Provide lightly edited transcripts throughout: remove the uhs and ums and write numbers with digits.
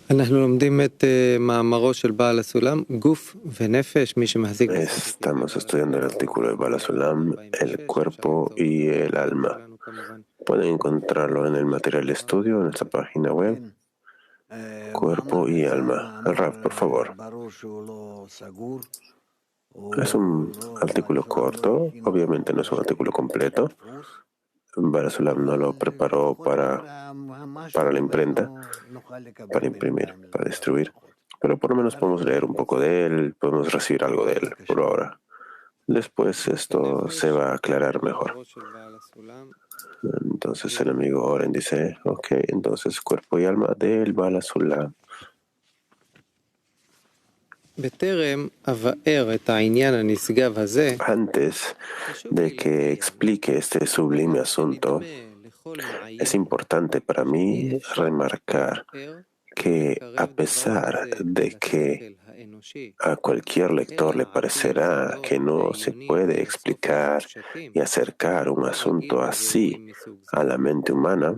אנחנו לומדים את מאמרו של בעל הסולם, גוף ונפש, מי שמחזיק. Estamos estudiando el artículo de Baal HaSulam, el cuerpo y el alma. Pueden encontrarlo en el material de estudio en nuestra página web, cuerpo y alma. El Rav, por favor. Es un artículo corto, obviamente no es un artículo completo. Baal HaSulam no lo preparó para la imprenta, para imprimir, para distribuir. Pero por lo menos podemos leer un poco de él, podemos recibir algo de él por ahora. Después esto se va a aclarar mejor. Entonces el amigo Oren dice, ok, entonces cuerpo y alma del Baal HaSulam. Antes de que explique este sublime asunto, es importante para mí remarcar que a pesar de que a cualquier lector le parecerá que no se puede explicar y acercar un asunto así a la mente humana,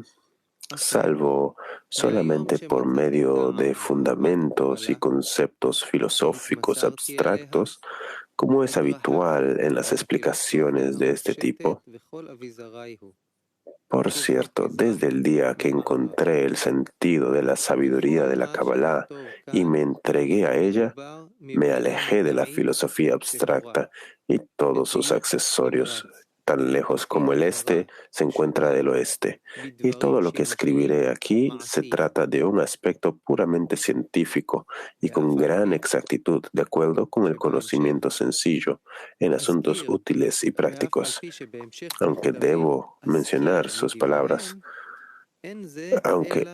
salvo solamente por medio de fundamentos y conceptos filosóficos abstractos, como es habitual en las explicaciones de este tipo. Por cierto, desde el día que encontré el sentido de la sabiduría de la Kabbalah y me entregué a ella, me alejé de la filosofía abstracta y todos sus accesorios. Tan lejos como el este se encuentra del oeste. Y todo lo que escribiré aquí se trata de un aspecto puramente científico y con gran exactitud, de acuerdo con el conocimiento sencillo en asuntos útiles y prácticos. Aunque debo mencionar sus palabras, aunque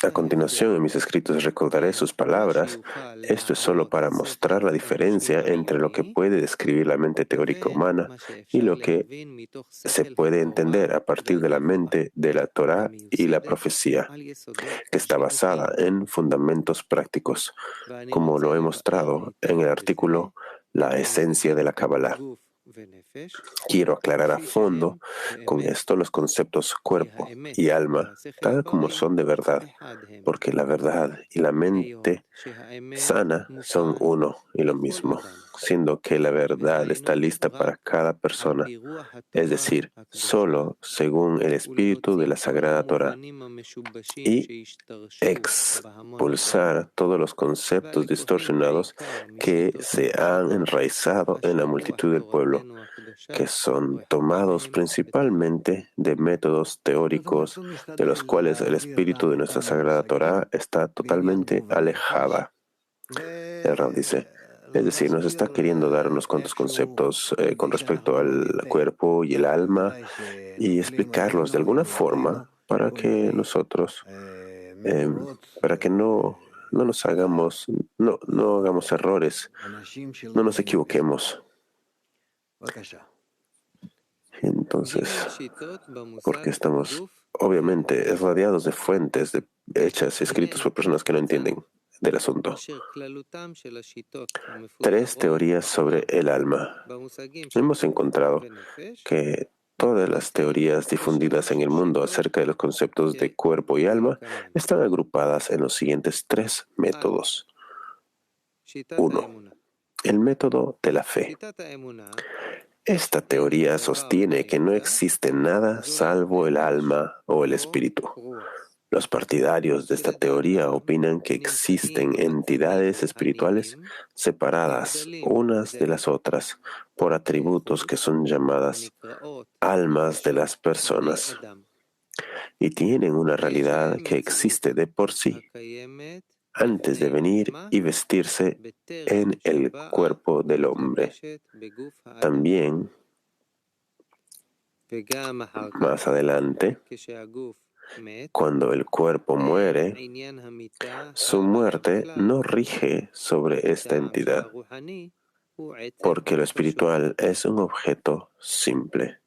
a continuación en mis escritos recordaré sus palabras, esto es solo para mostrar la diferencia entre lo que puede describir la mente teórica humana y lo que se puede entender a partir de la mente de la Torá y la profecía, que está basada en fundamentos prácticos, como lo he mostrado en el artículo La esencia de la Kabbalah. Quiero aclarar a fondo con esto los conceptos cuerpo y alma, tal como son de verdad, porque la verdad y la mente sana son uno y lo mismo, siendo que la verdad está lista para cada persona, es decir, solo según el espíritu de la Sagrada Torá, y expulsar todos los conceptos distorsionados que se han enraizado en la multitud del pueblo, que son tomados principalmente de métodos teóricos de los cuales el espíritu de nuestra Sagrada Torá está totalmente alejada. El Rav dice, es decir, nos está queriendo dar unos cuantos conceptos con respecto al cuerpo y el alma y explicarlos de alguna forma para que nosotros, para que no nos hagamos, no hagamos errores, no nos equivoquemos. Entonces, porque estamos obviamente rodeados de fuentes hechas y escritas por personas que no entienden del asunto. 3 teorías sobre el alma. Hemos encontrado que todas las teorías difundidas en el mundo acerca de los conceptos de cuerpo y alma están agrupadas en los siguientes 3 métodos. 1. El método de la fe. Esta teoría sostiene que no existe nada salvo el alma o el espíritu. Los partidarios de esta teoría opinan que existen entidades espirituales separadas unas de las otras por atributos que son llamadas almas de las personas y tienen una realidad que existe de por sí antes de venir y vestirse en el cuerpo del hombre. También, más adelante, cuando el cuerpo muere, su muerte no rige sobre esta entidad, porque lo espiritual es un objeto simple.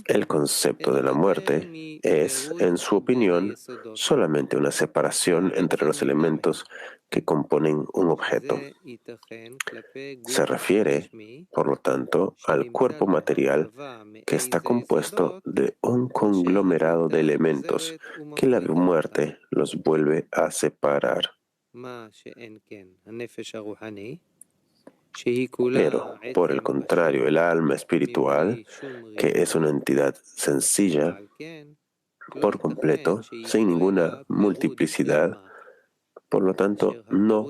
El concepto de la muerte es, en su opinión, solamente una separación entre los elementos que componen un objeto. Se refiere, por lo tanto, al cuerpo material que está compuesto de un conglomerado de elementos que la muerte los vuelve a separar. Pero, por el contrario, el alma espiritual, que es una entidad sencilla, por completo, sin ninguna multiplicidad, por lo tanto, no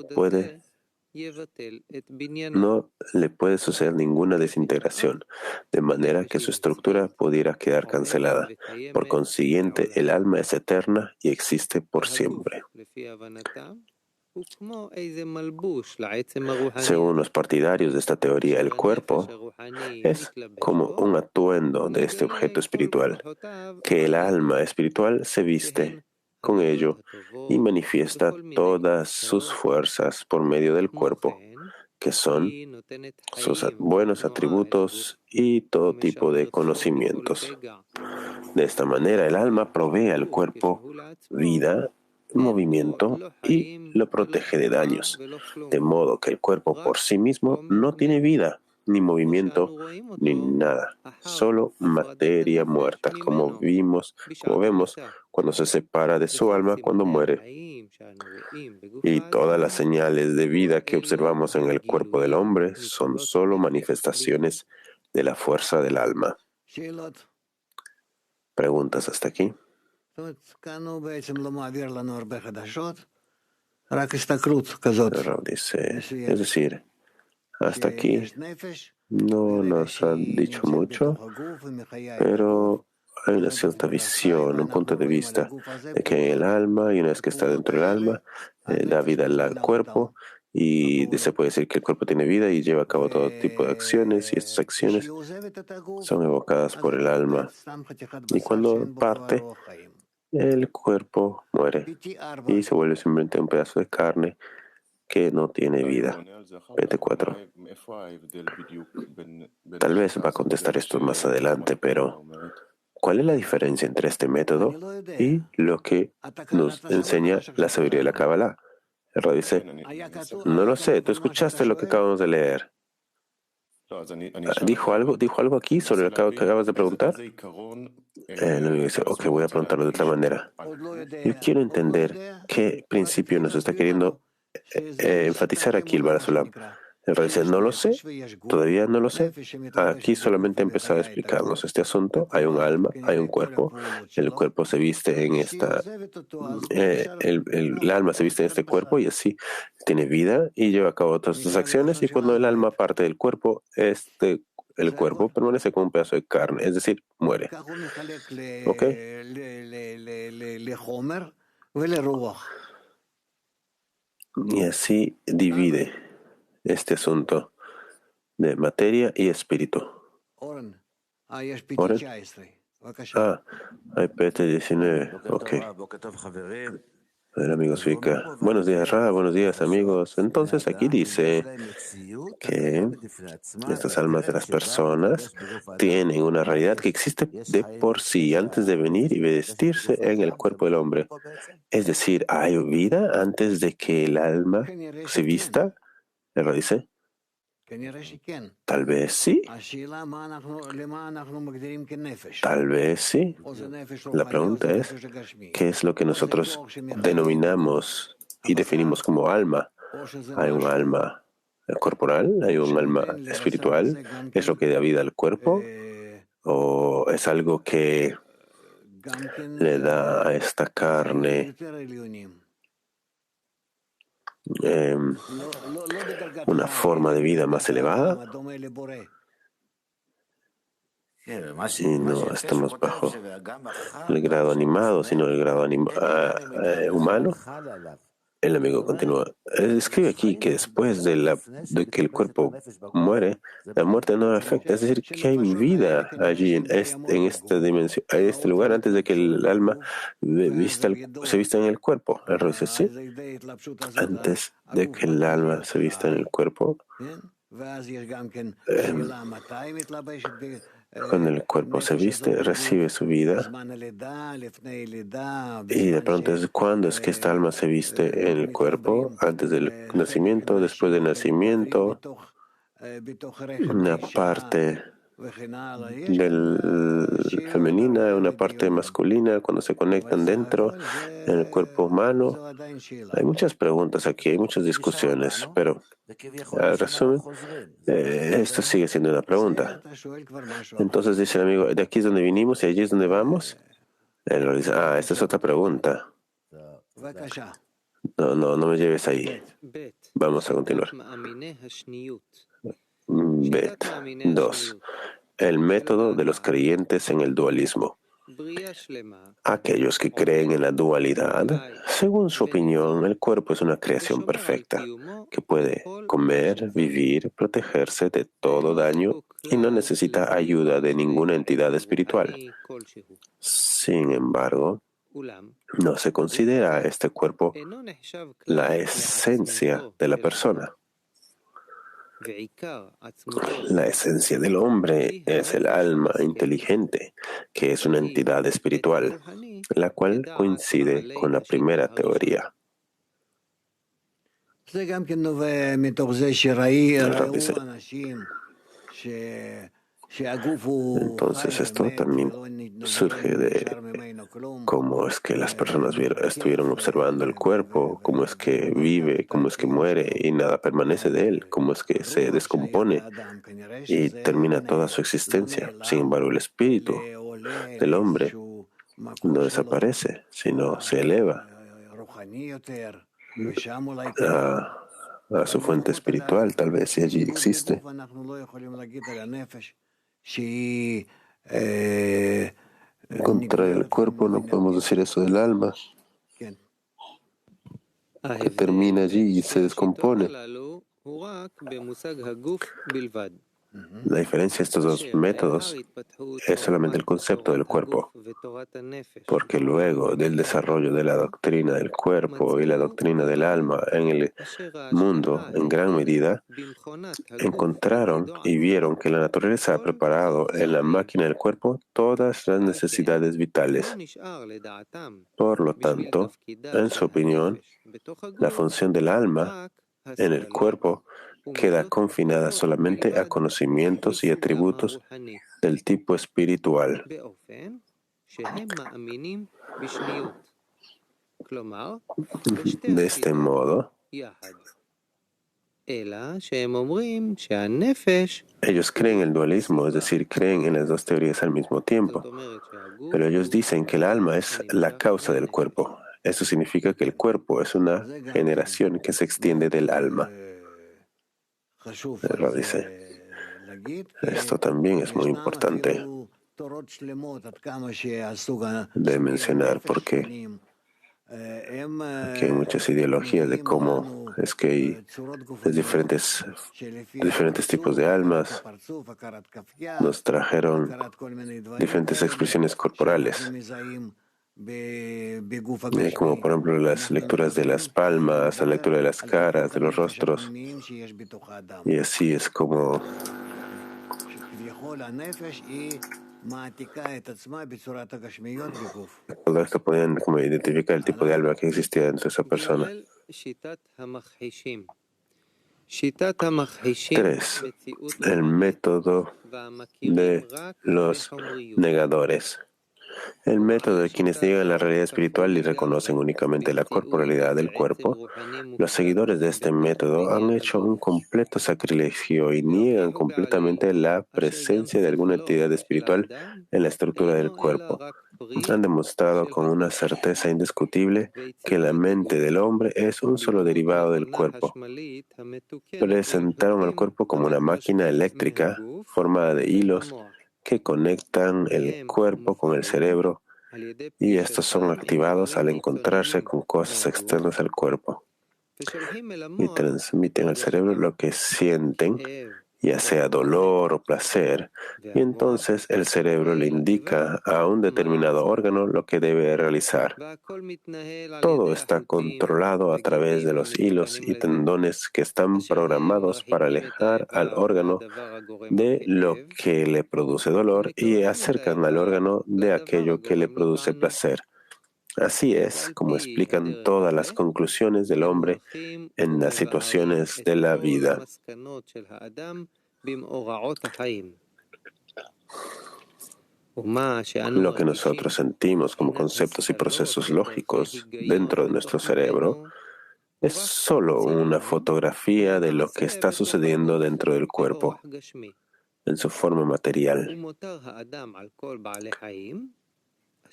le puede suceder ninguna desintegración, de manera que su estructura pudiera quedar cancelada. Por consiguiente, el alma es eterna y existe por siempre. Según los partidarios de esta teoría, el cuerpo es como un atuendo de este objeto espiritual, que el alma espiritual se viste con ello y manifiesta todas sus fuerzas por medio del cuerpo, que son sus buenos atributos y todo tipo de conocimientos. De esta manera, el alma provee al cuerpo vida, movimiento y lo protege de daños, de modo que el cuerpo por sí mismo no tiene vida, ni movimiento, ni nada, solo materia muerta, como vemos cuando se separa de su alma cuando muere. Y todas las señales de vida que observamos en el cuerpo del hombre son solo manifestaciones de la fuerza del alma. ¿Preguntas hasta aquí? Rav dice, es decir, hasta aquí no nos han dicho mucho, pero hay una cierta visión, un punto de vista de que el alma, y una vez que está dentro del alma, da vida al cuerpo, y se puede decir que el cuerpo tiene vida y lleva a cabo todo tipo de acciones, y estas acciones son evocadas por el alma. Y cuando parte, el cuerpo muere y se vuelve simplemente un pedazo de carne que no tiene vida. PT4. Tal vez va a contestar esto más adelante, pero ¿cuál es la diferencia entre este método y lo que nos enseña la sabiduría de la Kabbalah? El Rab dice, no lo sé, tú escuchaste lo que acabamos de leer. ¿Dijo algo aquí sobre lo que acabas de preguntar? El amigo dice, ok, voy a preguntarlo de otra manera. Yo quiero entender qué principio nos está queriendo enfatizar aquí el Barasulam. El rey dice, no lo sé, todavía no lo sé. Aquí solamente he empezado a explicarnos este asunto. Hay un alma, hay un cuerpo. El cuerpo se viste en el alma se viste en este cuerpo y así tiene vida y lleva a cabo todas sus acciones. Y cuando el alma parte del cuerpo, el cuerpo permanece como un pedazo de carne, es decir, muere. ¿Ok? Y así divide este asunto de materia y espíritu. Oren. Hay PT19. Ok. A ver, amigos, Vika. Buenos días, Ra. Buenos días, amigos. Entonces aquí dice que estas almas de las personas tienen una realidad que existe de por sí antes de venir y vestirse en el cuerpo del hombre. Es decir, ¿hay vida antes de que el alma se vista? Él dice, tal vez sí. Tal vez sí. La pregunta es, ¿qué es lo que nosotros denominamos y definimos como alma? ¿Hay un alma corporal? ¿Hay un alma espiritual? ¿Es lo que da vida al cuerpo? ¿O es algo que le da a esta carne una forma de vida más elevada? Y no estamos bajo el grado animado, sino el grado humano. El amigo continúa. Escribe aquí que después de que el cuerpo muere, la muerte no afecta. Es decir, que hay vida allí en esta dimensión, en este lugar, antes de que el alma se vista en el cuerpo. El dice, sí. Antes de que el alma se vista en el cuerpo, Cuando el cuerpo se viste, recibe su vida. Y de pronto es cuando es que esta alma se viste en el cuerpo, antes del nacimiento, después del nacimiento, una parte femenina, una parte masculina, cuando se conectan dentro en el cuerpo humano. Hay muchas preguntas aquí, hay muchas discusiones, pero al resumen, esto sigue siendo una pregunta. Entonces dice el amigo, de aquí es donde vinimos y allí es donde vamos. Él dice, esta es otra pregunta. No me lleves ahí. Vamos a continuar. Bet 2. El método de los creyentes en el dualismo. Aquellos que creen en la dualidad, según su opinión, el cuerpo es una creación perfecta, que puede comer, vivir, protegerse de todo daño y no necesita ayuda de ninguna entidad espiritual. Sin embargo, no se considera a este cuerpo la esencia de la persona. La esencia del hombre es el alma inteligente, que es una entidad espiritual, la cual coincide con la primera teoría. Entonces esto también surge de cómo es que las personas estuvieron observando el cuerpo, cómo es que vive, cómo es que muere y nada permanece de él, cómo es que se descompone y termina toda su existencia. Sin embargo, el espíritu del hombre no desaparece, sino se eleva a su fuente espiritual, tal vez, si allí existe. Contra el cuerpo no podemos decir eso del alma, que termina allí y se descompone. La diferencia de estos dos métodos es solamente el concepto del cuerpo, porque luego del desarrollo de la doctrina del cuerpo y la doctrina del alma en el mundo, en gran medida, encontraron y vieron que la naturaleza ha preparado en la máquina del cuerpo todas las necesidades vitales. Por lo tanto, en su opinión, la función del alma en el cuerpo queda confinada solamente a conocimientos y atributos del tipo espiritual. De este modo, ellos creen el dualismo, es decir, creen en las dos teorías al mismo tiempo, pero ellos dicen que el alma es la causa del cuerpo. Eso significa que el cuerpo es una generación que se extiende del alma. Lo dice. Esto también es muy importante de mencionar porque aquí hay muchas ideologías de cómo es que hay diferentes tipos de almas. Nos trajeron diferentes expresiones corporales, como por ejemplo las lecturas de las palmas, la lectura de las caras, de los rostros. Y así es como todo esto pueden como identificar el tipo de alma que existía dentro de esa persona. 3. El método de los negadores. El método de quienes niegan la realidad espiritual y reconocen únicamente la corporalidad del cuerpo. Los seguidores de este método han hecho un completo sacrilegio y niegan completamente la presencia de alguna entidad espiritual en la estructura del cuerpo. Han demostrado con una certeza indiscutible que la mente del hombre es un solo derivado del cuerpo. Presentaron al cuerpo como una máquina eléctrica formada de hilos que conectan el cuerpo con el cerebro y estos son activados al encontrarse con cosas externas al cuerpo y transmiten al cerebro lo que sienten ya sea dolor o placer, y entonces el cerebro le indica a un determinado órgano lo que debe realizar. Todo está controlado a través de los hilos y tendones que están programados para alejar al órgano de lo que le produce dolor y acercan al órgano de aquello que le produce placer. Así es como explican todas las conclusiones del hombre en las situaciones de la vida. Lo que nosotros sentimos como conceptos y procesos lógicos dentro de nuestro cerebro es solo una fotografía de lo que está sucediendo dentro del cuerpo, en su forma material.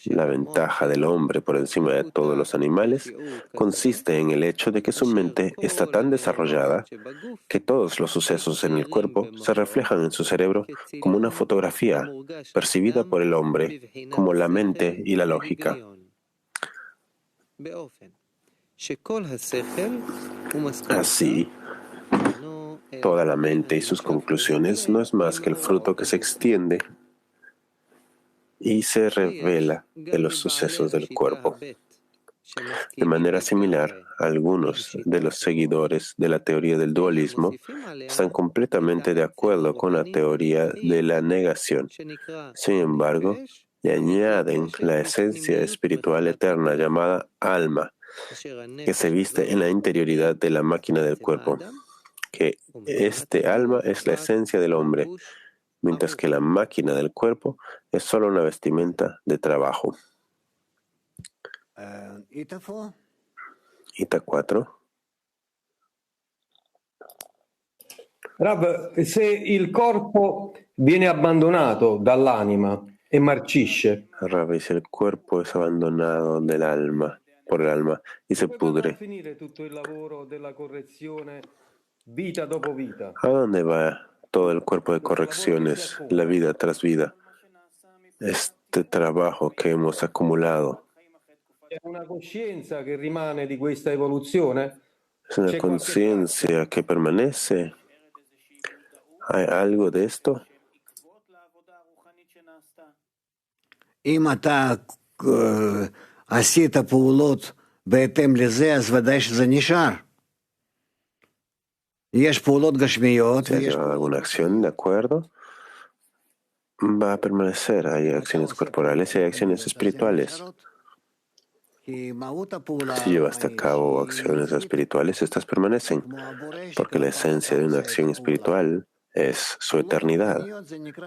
La ventaja del hombre por encima de todos los animales consiste en el hecho de que su mente está tan desarrollada que todos los sucesos en el cuerpo se reflejan en su cerebro como una fotografía percibida por el hombre como la mente y la lógica. Así, toda la mente y sus conclusiones no es más que el fruto que se extiende y se revela de los sucesos del cuerpo. De manera similar, algunos de los seguidores de la teoría del dualismo están completamente de acuerdo con la teoría de la negación. Sin embargo, le añaden la esencia espiritual eterna llamada alma, que se viste en la interioridad de la máquina del cuerpo, que este alma es la esencia del hombre, mientras que la máquina del cuerpo es solo una vestimenta de trabajo. Ita 4. Rav, se il corpo viene abbandonato dall'anima e marcisce, Rav, si el cuerpo es abandonado del alma, por el alma y se pudre, finire tutto il lavoro della correzione vita dopo vita. ¿a dónde va todo el cuerpo de correcciones, la vida tras vida? Este trabajo que hemos acumulado. C'è una coscienza che rimane di questa evoluzione? ¿Es una conciencia que permanece? ¿Hay algo de esto? אם אתה עשית פעולות בהתאם לזה, אז ודאי שזה נשאר. יש פעולות גשמיות. Si has llevado alguna acción, ¿de acuerdo? Va a permanecer. Hay acciones corporales y hay acciones espirituales. Si llevaste a cabo acciones espirituales, estas permanecen, porque la esencia de una acción espiritual es su eternidad,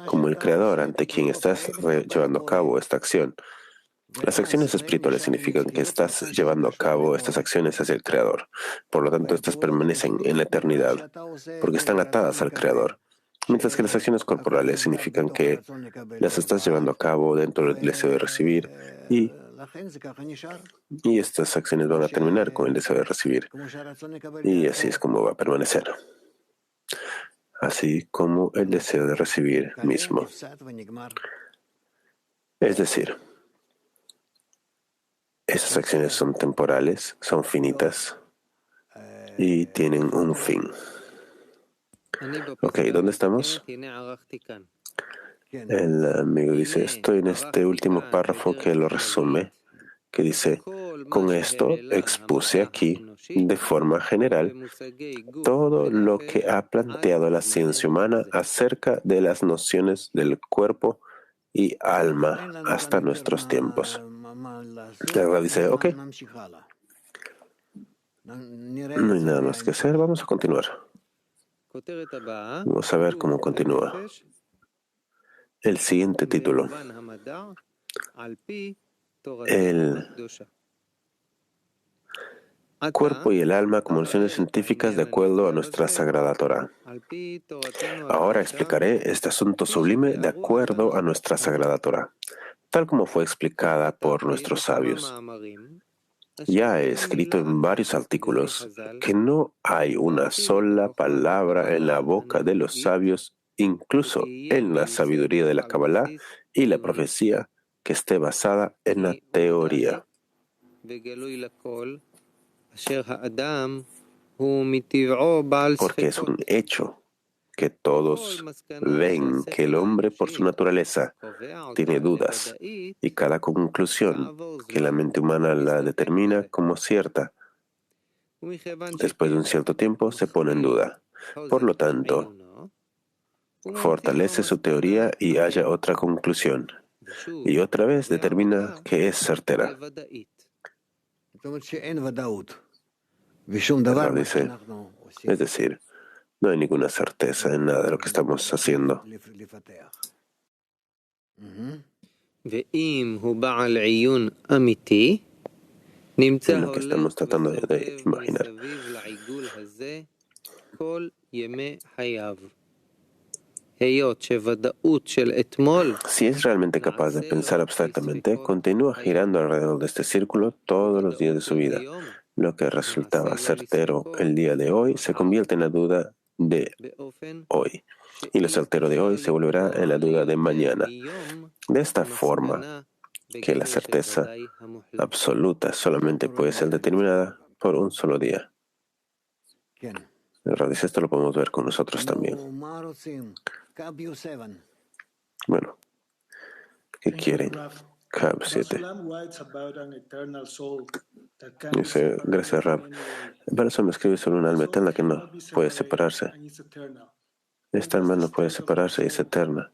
como el Creador ante quien estás llevando a cabo esta acción. Las acciones espirituales significan que estás llevando a cabo estas acciones hacia el Creador. Por lo tanto, estas permanecen en la eternidad, porque están atadas al Creador. Mientras que las acciones corporales significan que las estás llevando a cabo dentro del deseo de recibir y estas acciones van a terminar con el deseo de recibir. Y así es como va a permanecer. Así como el deseo de recibir mismo. Es decir, esas acciones son temporales, son finitas y tienen un fin. Ok, ¿dónde estamos? El amigo dice, estoy en este último párrafo que lo resume, que dice, con esto expuse aquí, de forma general, todo lo que ha planteado la ciencia humana acerca de las nociones del cuerpo y alma hasta nuestros tiempos. Luego dice, ok, no hay nada más que hacer, vamos a continuar. Vamos a ver cómo continúa. El siguiente título. El cuerpo y el alma como nociones científicas de acuerdo a nuestra Sagrada Torá. Ahora explicaré este asunto sublime de acuerdo a nuestra Sagrada Torá, tal como fue explicada por nuestros sabios. Ya he escrito en varios artículos que no hay una sola palabra en la boca de los sabios, incluso en la sabiduría de la Kabbalah y la profecía, que esté basada en la teoría. Porque es un hecho que todos ven que el hombre por su naturaleza tiene dudas y cada conclusión que la mente humana la determina como cierta, después de un cierto tiempo se pone en duda. Por lo tanto, fortalece su teoría y halla otra conclusión, y otra vez determina que es certera. Rav dice, es decir, no hay ninguna certeza en nada de lo que estamos haciendo. En lo que estamos tratando de imaginar. Si es realmente capaz de pensar abstractamente, continúa girando alrededor de este círculo todos los días de su vida. Lo que resultaba certero el día de hoy se convierte en la duda de hoy, y lo certero de hoy se volverá en la duda de mañana. De esta forma, que la certeza absoluta solamente puede ser determinada por un solo día. En realidad esto lo podemos ver con nosotros también. Bueno, ¿qué quieren? Cab 7. Dice, gracias Rab. Barasol me escribe sobre un alma eterna que no puede separarse. Esta alma no puede separarse y es eterna.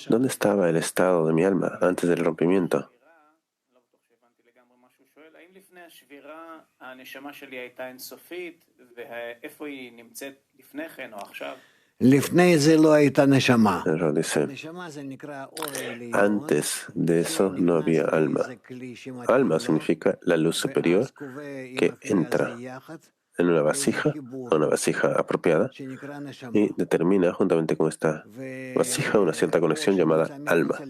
¿Dónde estaba el estado de mi alma antes del rompimiento? El Rab dice, antes de eso no había alma. Alma significa la luz superior que entra en una vasija apropiada y determina juntamente con esta vasija una cierta conexión llamada alma.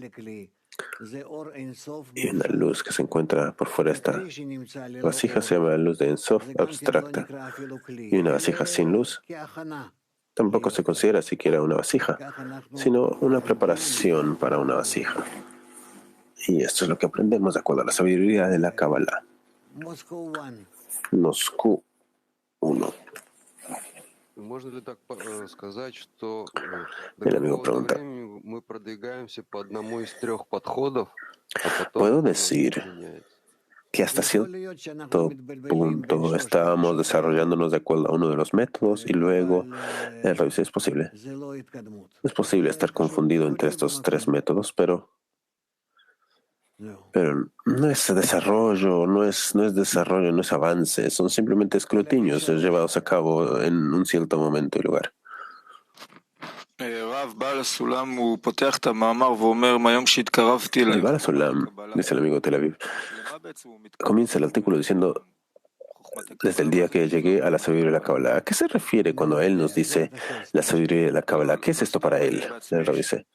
Y una luz que se encuentra por fuera de esta vasija se llama la luz de Ein Sof abstracta. Y una vasija sin luz tampoco se considera siquiera una vasija, sino una preparación para una vasija. Y esto es lo que aprendemos de acuerdo a la sabiduría de la Kabbalah. Moscú 1. El amigo pregunta, ¿puedo decir que hasta cierto punto estábamos desarrollándonos de acuerdo a uno de los métodos y luego el revés? Es posible. Es posible estar confundido entre estos tres métodos, pero no es desarrollo, no es desarrollo, no es avance, son simplemente escrutinios llevados a cabo en un cierto momento y lugar. El Baal HaSulam, dice el amigo de Tel Aviv, comienza el artículo diciendo, desde el día que llegué a la sabiduría de la Kabbalah. ¿A qué se refiere cuando él nos dice la sabiduría de la Kabbalah? ¿Qué es esto para él? El Rab dice,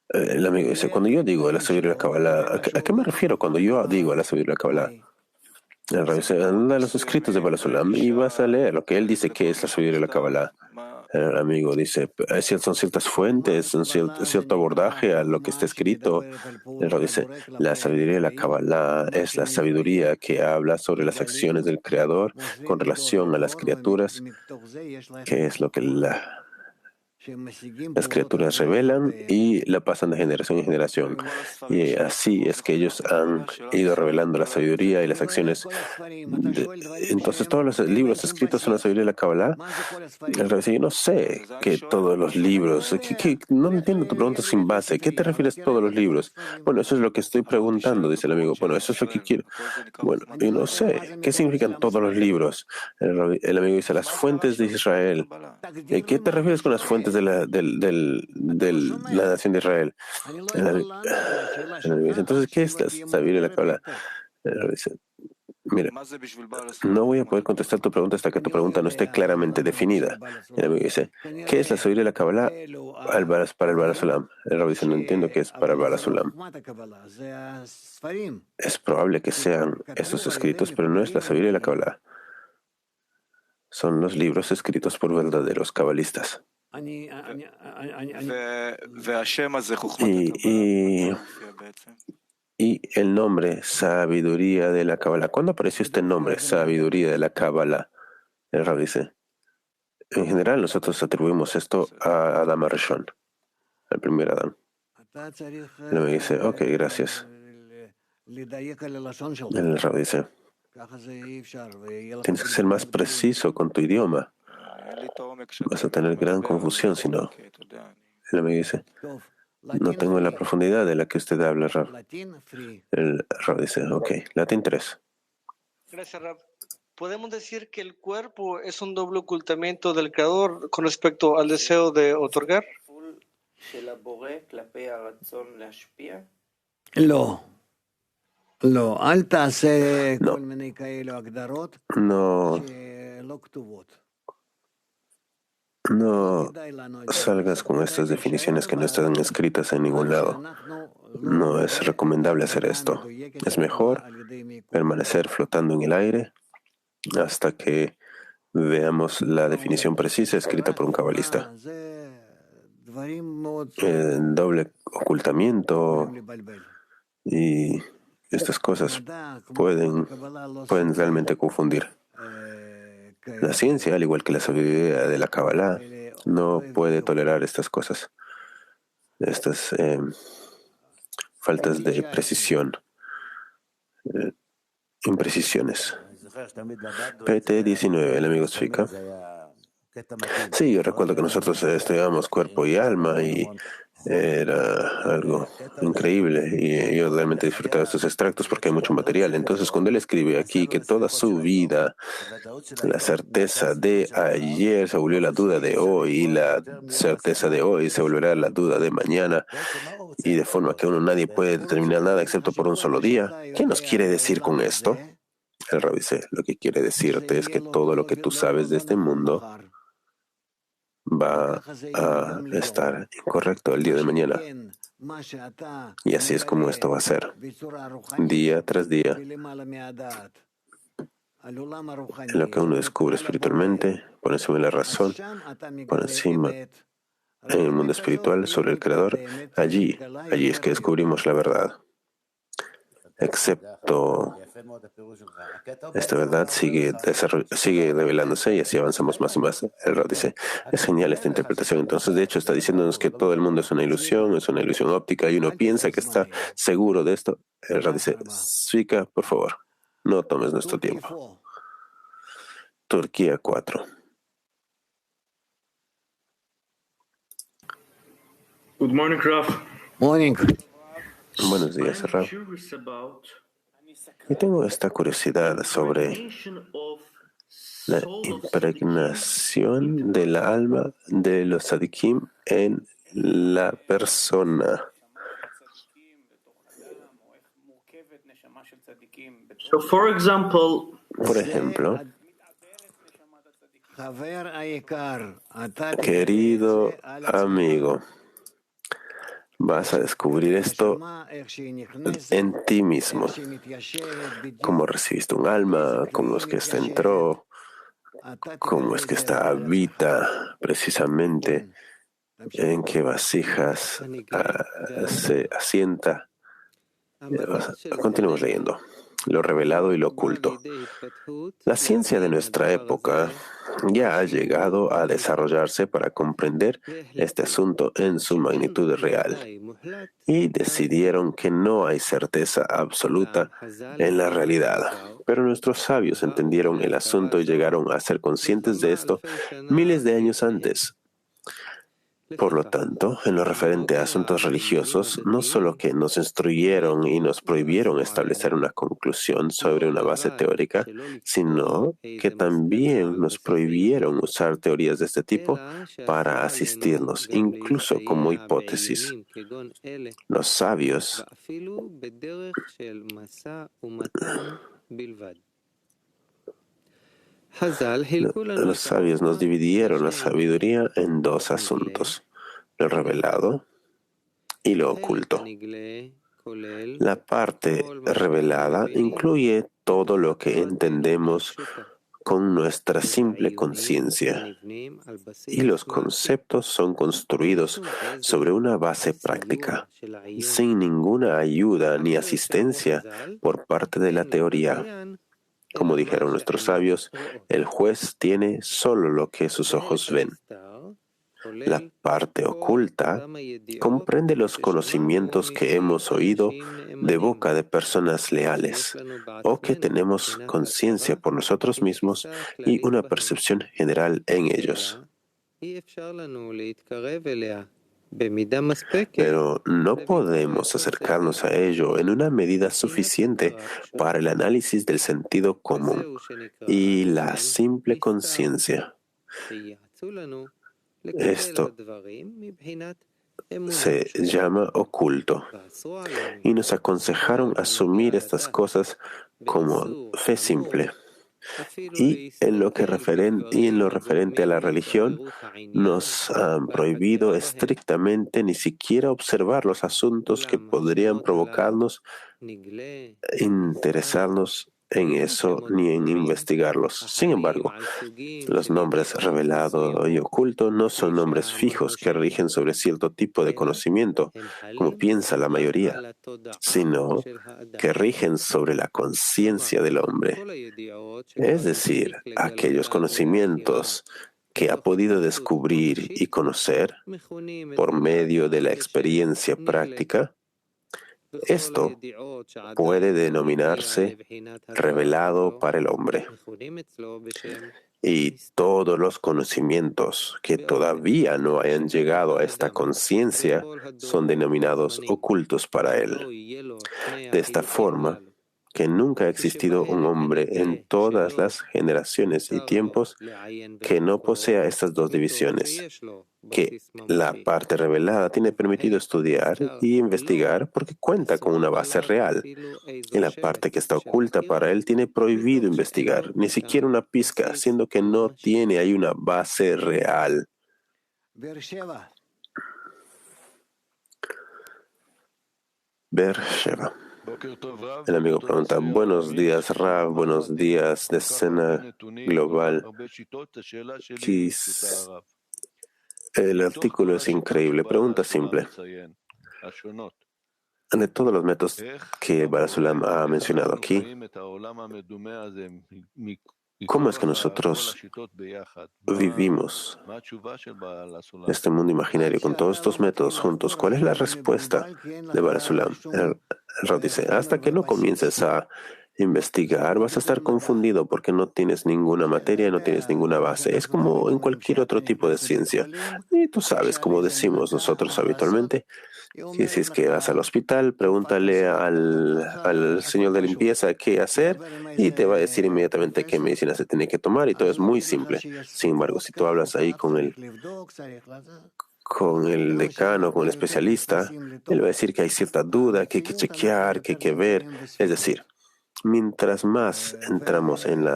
el amigo dice, cuando yo digo la sabiduría de la Kabbalah, ¿a qué me refiero cuando yo digo la sabiduría de la Kabbalah? El Rab dice, anda a los escritos de Baal HaSulam y vas a leer lo que él dice que es la sabiduría de la Kabbalah. El amigo dice, son ciertas fuentes, cierto abordaje a lo que está escrito. El Rab dice, la sabiduría de la Kabbalah es la sabiduría que habla sobre las acciones del Creador con relación a las criaturas, que es lo que las criaturas revelan y la pasan de generación en generación. Y así es que ellos han ido revelando la sabiduría y las acciones. Entonces, todos los libros escritos son la sabiduría de la Kabbalah. El Rab dice, yo no sé que todos los libros, no entiendo tu pregunta sin base. ¿Qué te refieres a todos los libros? Bueno, eso es lo que estoy preguntando, dice el amigo. Bueno, eso es lo que quiero. Bueno, yo no sé. ¿Qué significan todos los libros? El amigo dice, las fuentes de Israel. ¿Qué te refieres con las fuentes de la nación de Israel? Entonces, ¿qué es la sabiduría de la Kabbalah? Dice, mira, no voy a poder contestar tu pregunta hasta que tu pregunta no esté claramente definida. El amigo dice, ¿qué es la sabiduría de la Kabbalah para el Baal HaSulam? El Rabbi dice, no entiendo qué es para el Baal HaSulam. Es probable que sean estos escritos, pero no es la sabiduría de la Kabbalah. Son los libros escritos por verdaderos cabalistas. Y y el nombre sabiduría de la Kabbalah. ¿Cuándo apareció este nombre, sabiduría de la Kabbalah? El Rab dice, en general nosotros atribuimos esto a Adam Arishon, al primer Adán. Él me dice, ok, gracias. El Rab dice, tienes que ser más preciso con tu idioma. Vas a tener gran confusión si no. Él me dice, no tengo la profundidad de la que usted habla, Rab. El Rab dice, ok, latín 3. Gracias, Rab. ¿Podemos decir que el cuerpo es un doble ocultamiento del Creador con respecto al deseo de otorgar? לא. לא, אל תעשה No. כל מיני כאלו הגדרות No, שלא כתובות. no כדאי לנו את זה. salgas con estas definiciones que no están escritas en ningún lado. No es recomendable hacer esto. Es mejor permanecer flotando en el aire hasta que veamos la definición precisa escrita por un cabalista. El doble ocultamiento y estas cosas pueden realmente confundir. La ciencia, al igual que la sabiduría de la Kabbalah, no puede tolerar estas cosas, estas faltas de precisión, imprecisiones. PT19, el amigo Zvika. Sí, yo recuerdo que nosotros estudiábamos cuerpo y alma y era algo increíble y yo realmente disfrutaba estos extractos porque hay mucho material. Entonces, cuando él escribe aquí que toda su vida, la certeza de ayer se volvió la duda de hoy y la certeza de hoy se volverá la duda de mañana y de forma que nadie puede determinar nada excepto por un solo día, ¿qué nos quiere decir con esto? El Rabbi dice, lo que quiere decirte es que todo lo que tú sabes de este mundo va a estar incorrecto el día de mañana. Y así es como esto va a ser, día tras día. En lo que uno descubre espiritualmente, por encima de la razón, por encima en el mundo espiritual, sobre el Creador, allí es que descubrimos la verdad. Excepto esta verdad sigue revelándose y así avanzamos más y más. El Rab dice, es genial esta interpretación. Entonces, de hecho, está diciéndonos que todo el mundo es una ilusión óptica y uno piensa que está seguro de esto. El Rab dice, Zvika, por favor, no tomes nuestro tiempo. Turquía 4. Good morning, Raf. Morning. Buenos días, Rab. Y tengo esta curiosidad sobre la impregnación del alma de los tzadikim en la persona. So, for example, Por ejemplo, querido amigo, vas a descubrir esto en ti mismo. Cómo recibiste un alma, cómo es que esta entró, cómo es que esta habita precisamente, en qué vasijas se asienta. Continuemos leyendo. Lo revelado y lo oculto. La ciencia de nuestra época ya ha llegado a desarrollarse para comprender este asunto en su magnitud real y decidieron que no hay certeza absoluta en la realidad. Pero nuestros sabios entendieron el asunto y llegaron a ser conscientes de esto miles de años antes. Por lo tanto, en lo referente a asuntos religiosos, no solo que nos instruyeron y nos prohibieron establecer una conclusión sobre una base teórica, sino que también nos prohibieron usar teorías de este tipo para asistirnos, incluso como hipótesis. Los sabios nos dividieron la sabiduría en dos asuntos, lo revelado y lo oculto. La parte revelada incluye todo lo que entendemos con nuestra simple conciencia, y los conceptos son construidos sobre una base práctica, sin ninguna ayuda ni asistencia por parte de la teoría. Como dijeron nuestros sabios, el juez tiene solo lo que sus ojos ven. La parte oculta comprende los conocimientos que hemos oído de boca de personas leales o que tenemos conciencia por nosotros mismos y una percepción general en ellos. Pero no podemos acercarnos a ello en una medida suficiente para el análisis del sentido común y la simple conciencia. Esto se llama oculto, y nos aconsejaron asumir estas cosas como fe simple. Y en lo referente a la religión, nos han prohibido estrictamente ni siquiera observar los asuntos que podrían provocarnos, interesarnos en eso ni en investigarlos. Sin embargo, los nombres revelado y oculto no son nombres fijos que rigen sobre cierto tipo de conocimiento, como piensa la mayoría, sino que rigen sobre la conciencia del hombre. Es decir, aquellos conocimientos que ha podido descubrir y conocer por medio de la experiencia práctica. Esto puede denominarse revelado para el hombre. Y todos los conocimientos que todavía no hayan llegado a esta conciencia son denominados ocultos para él. De esta forma, que nunca ha existido un hombre en todas las generaciones y tiempos que no posea estas dos divisiones, que la parte revelada tiene permitido estudiar y investigar porque cuenta con una base real, y la parte que está oculta para él tiene prohibido investigar, ni siquiera una pizca, siendo que no tiene ahí una base real. Beersheba. El amigo pregunta: buenos días, Rav, buenos días, Decena Global. El artículo es increíble. Pregunta simple. De todos los métodos que Barasulam ha mencionado aquí, ¿cómo es que nosotros vivimos este mundo imaginario con todos estos métodos juntos? ¿Cuál es la respuesta de Barasulam? El Rav dice: hasta que no comiences a investigar, vas a estar confundido porque no tienes ninguna materia, no tienes ninguna base. Es como en cualquier otro tipo de ciencia. Y tú sabes, como decimos nosotros habitualmente, que si es que vas al hospital, pregúntale al señor de limpieza qué hacer y te va a decir inmediatamente qué medicina se tiene que tomar, y todo es muy simple. Sin embargo, si tú hablas ahí con el decano, con el especialista, él va a decir que hay cierta duda, que hay que chequear, que hay que ver. Es decir, mientras más entramos en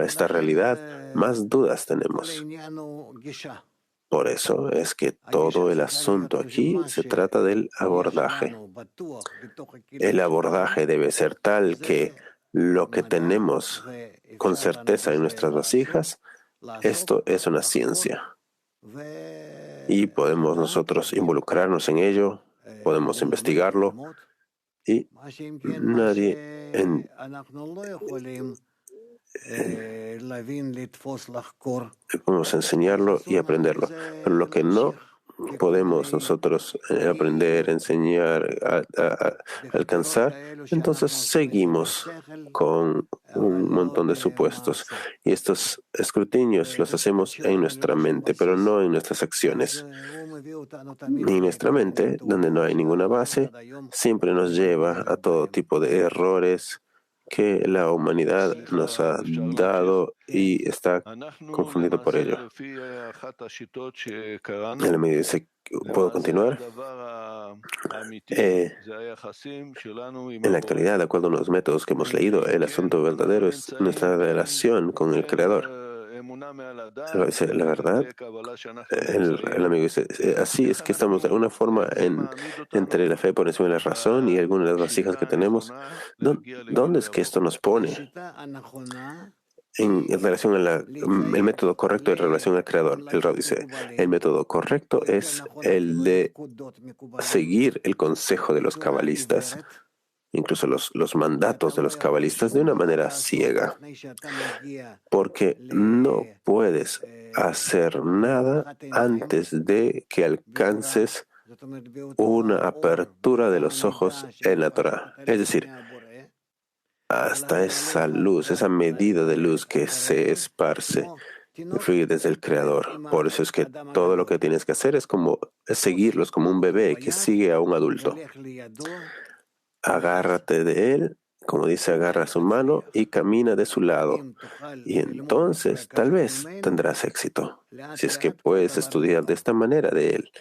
esta realidad, más dudas tenemos. Por eso es que todo el asunto aquí se trata del abordaje. El abordaje debe ser tal que lo que tenemos con certeza en nuestras vasijas, esto es una ciencia. Y podemos nosotros involucrarnos en ello, podemos investigarlo, y nadie podemos enseñarlo y aprenderlo. Pero lo que no podemos nosotros aprender, enseñar, alcanzar, entonces seguimos con un montón de supuestos. Y estos escrutinios los hacemos en nuestra mente, pero no en nuestras acciones. Y nuestra mente, donde no hay ninguna base, siempre nos lleva a todo tipo de errores que la humanidad nos ha dado y está confundido por ello. Él me dice: ¿puedo continuar? En la actualidad, de acuerdo a los métodos que hemos leído, el asunto verdadero es nuestra relación con el Creador. La verdad, el amigo dice: así es que estamos de alguna forma entre la fe por encima de la razón y algunas de las vasijas que tenemos. ¿Dónde es que esto nos pone? en relación a el método correcto en relación al Creador. El Rab dice, el método correcto es el de seguir el consejo de los cabalistas, incluso los mandatos de los cabalistas, de una manera ciega, porque no puedes hacer nada antes de que alcances una apertura de los ojos en la Torah. Es decir, hasta esa luz, esa medida de luz que se esparce y fluye desde el Creador. Por eso es que todo lo que tienes que hacer es seguirlos como un bebé que sigue a un adulto. Agárrate de él, como dice, agarra su mano y camina de su lado. Y entonces tal vez tendrás éxito, si es que puedes estudiar de esta manera de él,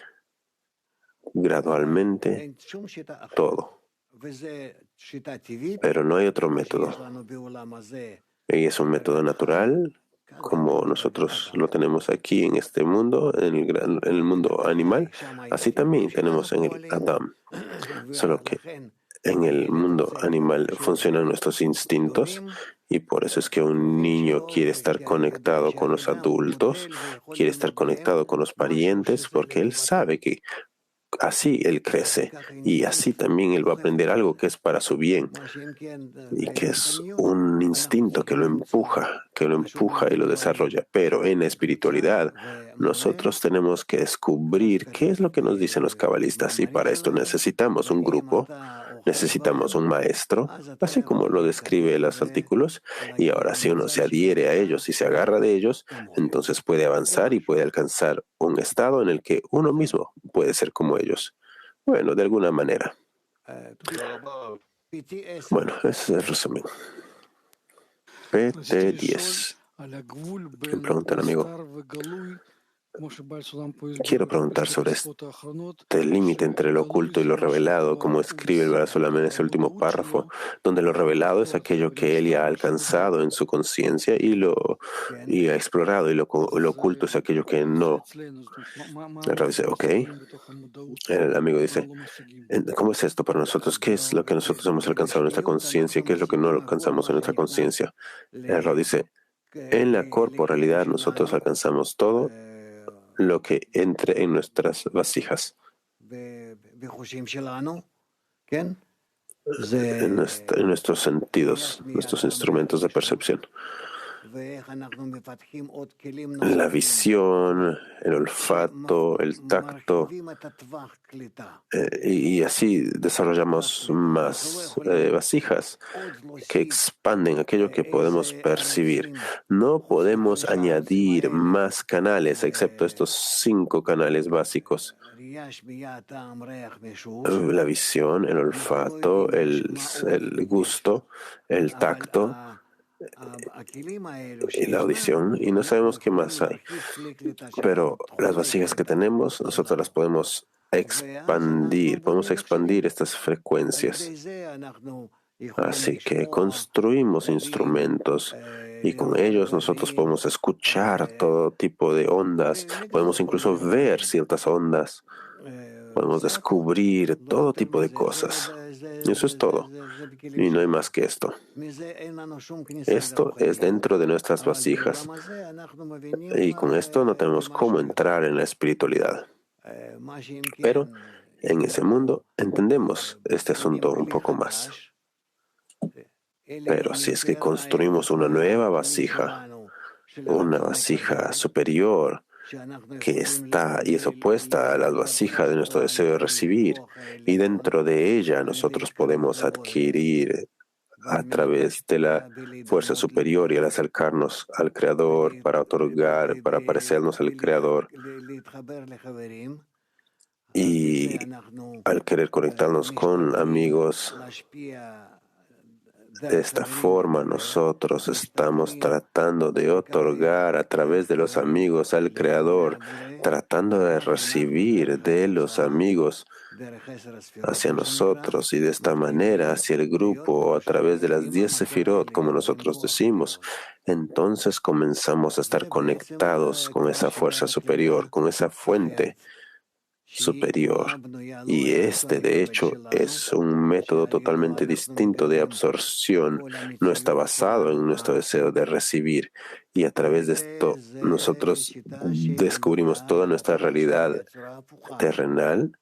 gradualmente, todo. Pero no hay otro método. Y es un método natural, como nosotros lo tenemos aquí en este mundo, en el mundo animal. Así también tenemos en el Adam. Solo que en el mundo animal funcionan nuestros instintos, y por eso es que un niño quiere estar conectado con los adultos, quiere estar conectado con los parientes, porque él sabe que así él crece, y así también él va a aprender algo que es para su bien, y que es un instinto que lo empuja y lo desarrolla. Pero en la espiritualidad, nosotros tenemos que descubrir qué es lo que nos dicen los cabalistas, y para esto necesitamos un grupo, necesitamos un maestro, así como lo describe los artículos, y ahora si uno se adhiere a ellos y se agarra de ellos, entonces puede avanzar y puede alcanzar un estado en el que uno mismo puede ser como ellos. Bueno, de alguna manera. Bueno, ese es el resumen. PT10. Me pregunta el amigo. Quiero preguntar sobre este límite entre lo oculto y lo revelado, como escribe el Baal Sulam en ese último párrafo, donde lo revelado es aquello que él ya ha alcanzado en su conciencia y ha explorado, y lo oculto es aquello que no. El Rab dice, ok. El amigo dice, ¿cómo es esto para nosotros? ¿Qué es lo que nosotros hemos alcanzado en nuestra conciencia? ¿Qué es lo que no alcanzamos en nuestra conciencia? El Rab dice, en la corporalidad nosotros alcanzamos todo lo que entre en nuestras vasijas, en nuestros sentidos, nuestros instrumentos de percepción. La visión, el olfato, el tacto, y así desarrollamos más vasijas que expanden aquello que podemos percibir. No podemos añadir más canales excepto estos 5 canales básicos: la visión, el olfato, el gusto, el tacto y la audición, y no sabemos qué más hay. Pero las vasijas que tenemos, nosotros las podemos expandir estas frecuencias. Así que construimos instrumentos, y con ellos nosotros podemos escuchar todo tipo de ondas, podemos incluso ver ciertas ondas, podemos descubrir todo tipo de cosas. Eso es todo. Y no hay más que esto. Esto es dentro de nuestras vasijas. Y con esto no tenemos cómo entrar en la espiritualidad. Pero en ese mundo entendemos este asunto un poco más. Pero si es que construimos una nueva vasija, una vasija superior, que está y es opuesta a la vasija de nuestro deseo de recibir, y dentro de ella nosotros podemos adquirir a través de la fuerza superior, y al acercarnos al Creador para otorgar, para parecernos al Creador, y al querer conectarnos con amigos. De esta forma nosotros estamos tratando de otorgar a través de los amigos al Creador, tratando de recibir de los amigos hacia nosotros, y de esta manera hacia el grupo, o a través de las 10 sefirot, como nosotros decimos. Entonces comenzamos a estar conectados con esa fuerza superior, con esa fuente superior. Y este, de hecho, es un método totalmente distinto de absorción. No está basado en nuestro deseo de recibir. Y a través de esto nosotros descubrimos toda nuestra realidad terrenal,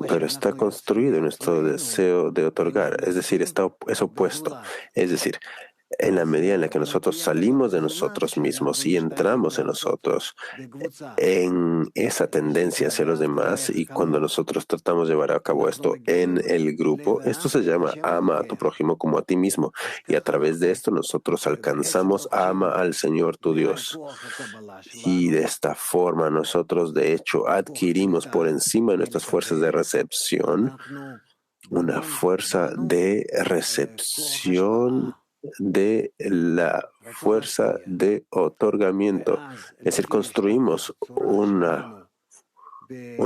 pero está construido en nuestro deseo de otorgar. Es decir, es opuesto. Es decir, en la medida en la que nosotros salimos de nosotros mismos y entramos en nosotros, en esa tendencia hacia los demás, y cuando nosotros tratamos de llevar a cabo esto en el grupo, esto se llama ama a tu prójimo como a ti mismo, y a través de esto nosotros alcanzamos ama al Señor tu Dios. Y de esta forma nosotros de hecho adquirimos por encima de nuestras fuerzas de recepción una fuerza de recepción de la fuerza de otorgamiento. Es decir, construimos un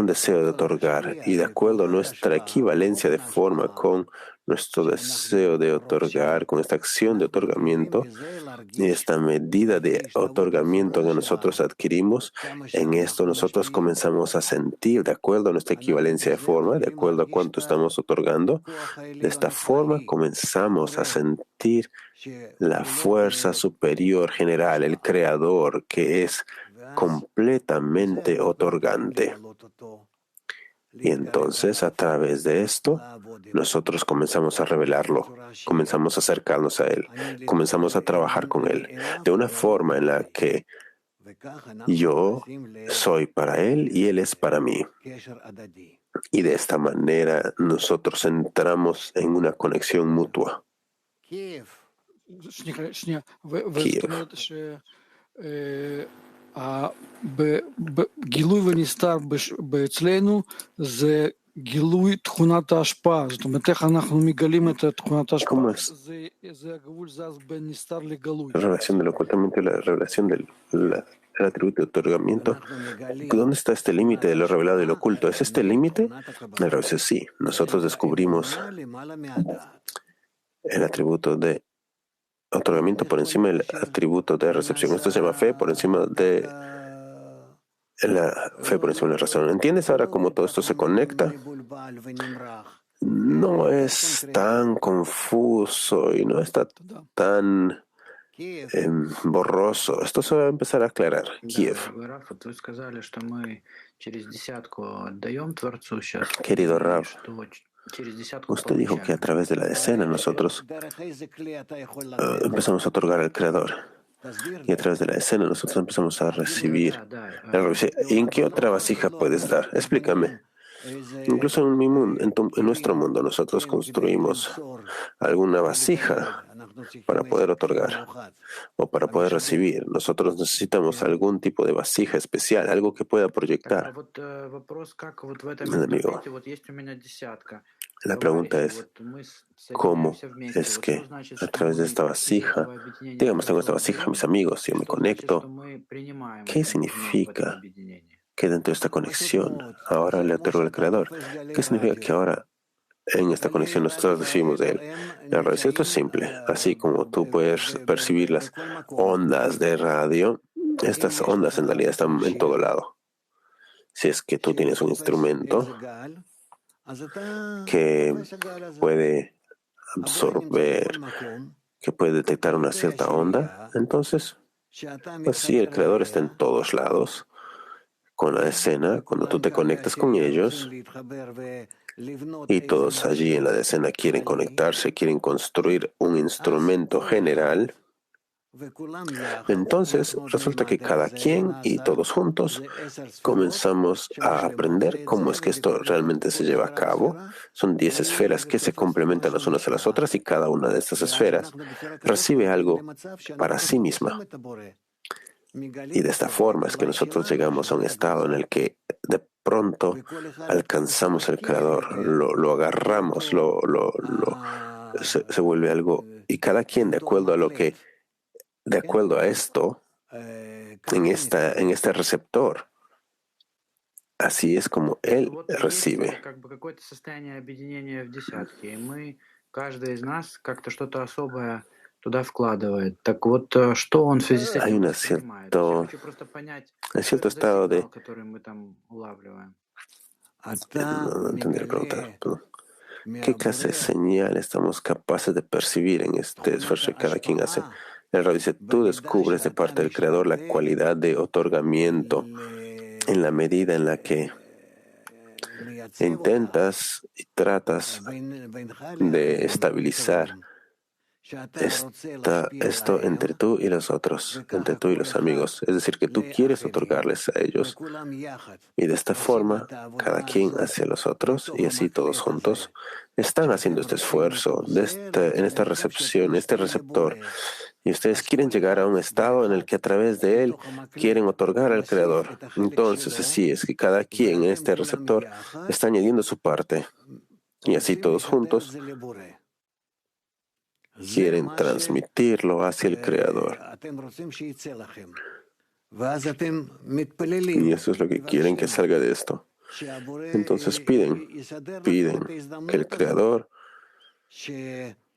deseo de otorgar, y de acuerdo a nuestra equivalencia de forma con nuestro deseo de otorgar, con esta acción de otorgamiento y esta medida de otorgamiento que nosotros adquirimos, en esto nosotros comenzamos a sentir, de acuerdo a nuestra equivalencia de forma, de acuerdo a cuánto estamos otorgando, de esta forma comenzamos a sentir la fuerza superior general, el creador, que es completamente otorgante. Y entonces, a través de esto, nosotros comenzamos a revelarlo, comenzamos a acercarnos a Él, comenzamos a trabajar con Él, de una forma en la que yo soy para Él y Él es para mí. Y de esta manera nosotros entramos en una conexión mutua. Kiev. גילוי ונסתר אצלנו זה גילוי תכונת ההשפעה. זאת אומרת, איך אנחנו מגלים את תכונת ההשפעה? זה הגבול זז בין נסתר לגלוי. La revelación del ocultamiento y la revelación del atributo de otorgamiento. ¿Dónde está este límite de lo revelado y lo oculto? ¿Es este el límite? A veces sí. Nosotros descubrimos el atributo de otorgamiento por encima del atributo de recepción. Esto se llama fe por encima de la fe, por encima de la razón. ¿Entiendes ahora cómo todo esto se conecta? No es tan confuso y no está tan borroso. Esto se va a empezar a aclarar. Kiev. Querido Rav, usted dijo que a través de la decena nosotros empezamos a otorgar al Creador. Y a través de la decena nosotros empezamos a recibir. ¿Y en qué otra vasija puedes dar? Explícame. Incluso en mi mundo, en nuestro mundo, nosotros construimos alguna vasija para poder otorgar o para poder recibir. Nosotros necesitamos algún tipo de vasija especial, algo que pueda proyectar. Amigo, la pregunta es, ¿cómo es que a través de esta vasija, digamos, tengo esta vasija, mis amigos, yo me conecto? ¿Qué significa que dentro de esta conexión ahora le otorgo al Creador? ¿Qué significa que ahora en esta conexión nosotros recibimos de Él? Esto es simple. Así como tú puedes percibir las ondas de radio, estas ondas en realidad están en todo lado. Si es que tú tienes un instrumento que puede absorber, que puede detectar una cierta onda, entonces, pues sí, el Creador está en todos lados. Con la decena, cuando tú te conectas con ellos, y todos allí en la decena quieren conectarse, quieren construir un instrumento general, entonces resulta que cada quien y todos juntos comenzamos a aprender cómo es que esto realmente se lleva a cabo. Son 10 esferas que se complementan las unas a las otras, y cada una de estas esferas recibe algo para sí misma. Y de esta forma es que nosotros llegamos a un estado en el que de pronto alcanzamos al Creador, lo agarramos, se vuelve algo, y cada quien de acuerdo a esto, en este receptor, así es como él recibe. Hay un cierto estado de No entendí la pregunta. Perdón. ¿Qué clase de señal estamos capaces de percibir en este esfuerzo que cada quien hace? El Rab dice, tú descubres de parte del Creador la cualidad de otorgamiento en la medida en la que intentas y tratas de estabilizar esto entre tú y los otros, entre tú y los amigos. Es decir, que tú quieres otorgarles a ellos. Y de esta forma, cada quien hacia los otros, y así todos juntos, están haciendo este esfuerzo en esta recepción, este receptor. Y ustedes quieren llegar a un estado en el que a través de él quieren otorgar al Creador. Entonces, así es que cada quien en este receptor está añadiendo su parte. Y así todos juntos quieren transmitirlo hacia el Creador. Y eso es lo que quieren que salga de esto. Entonces piden que el Creador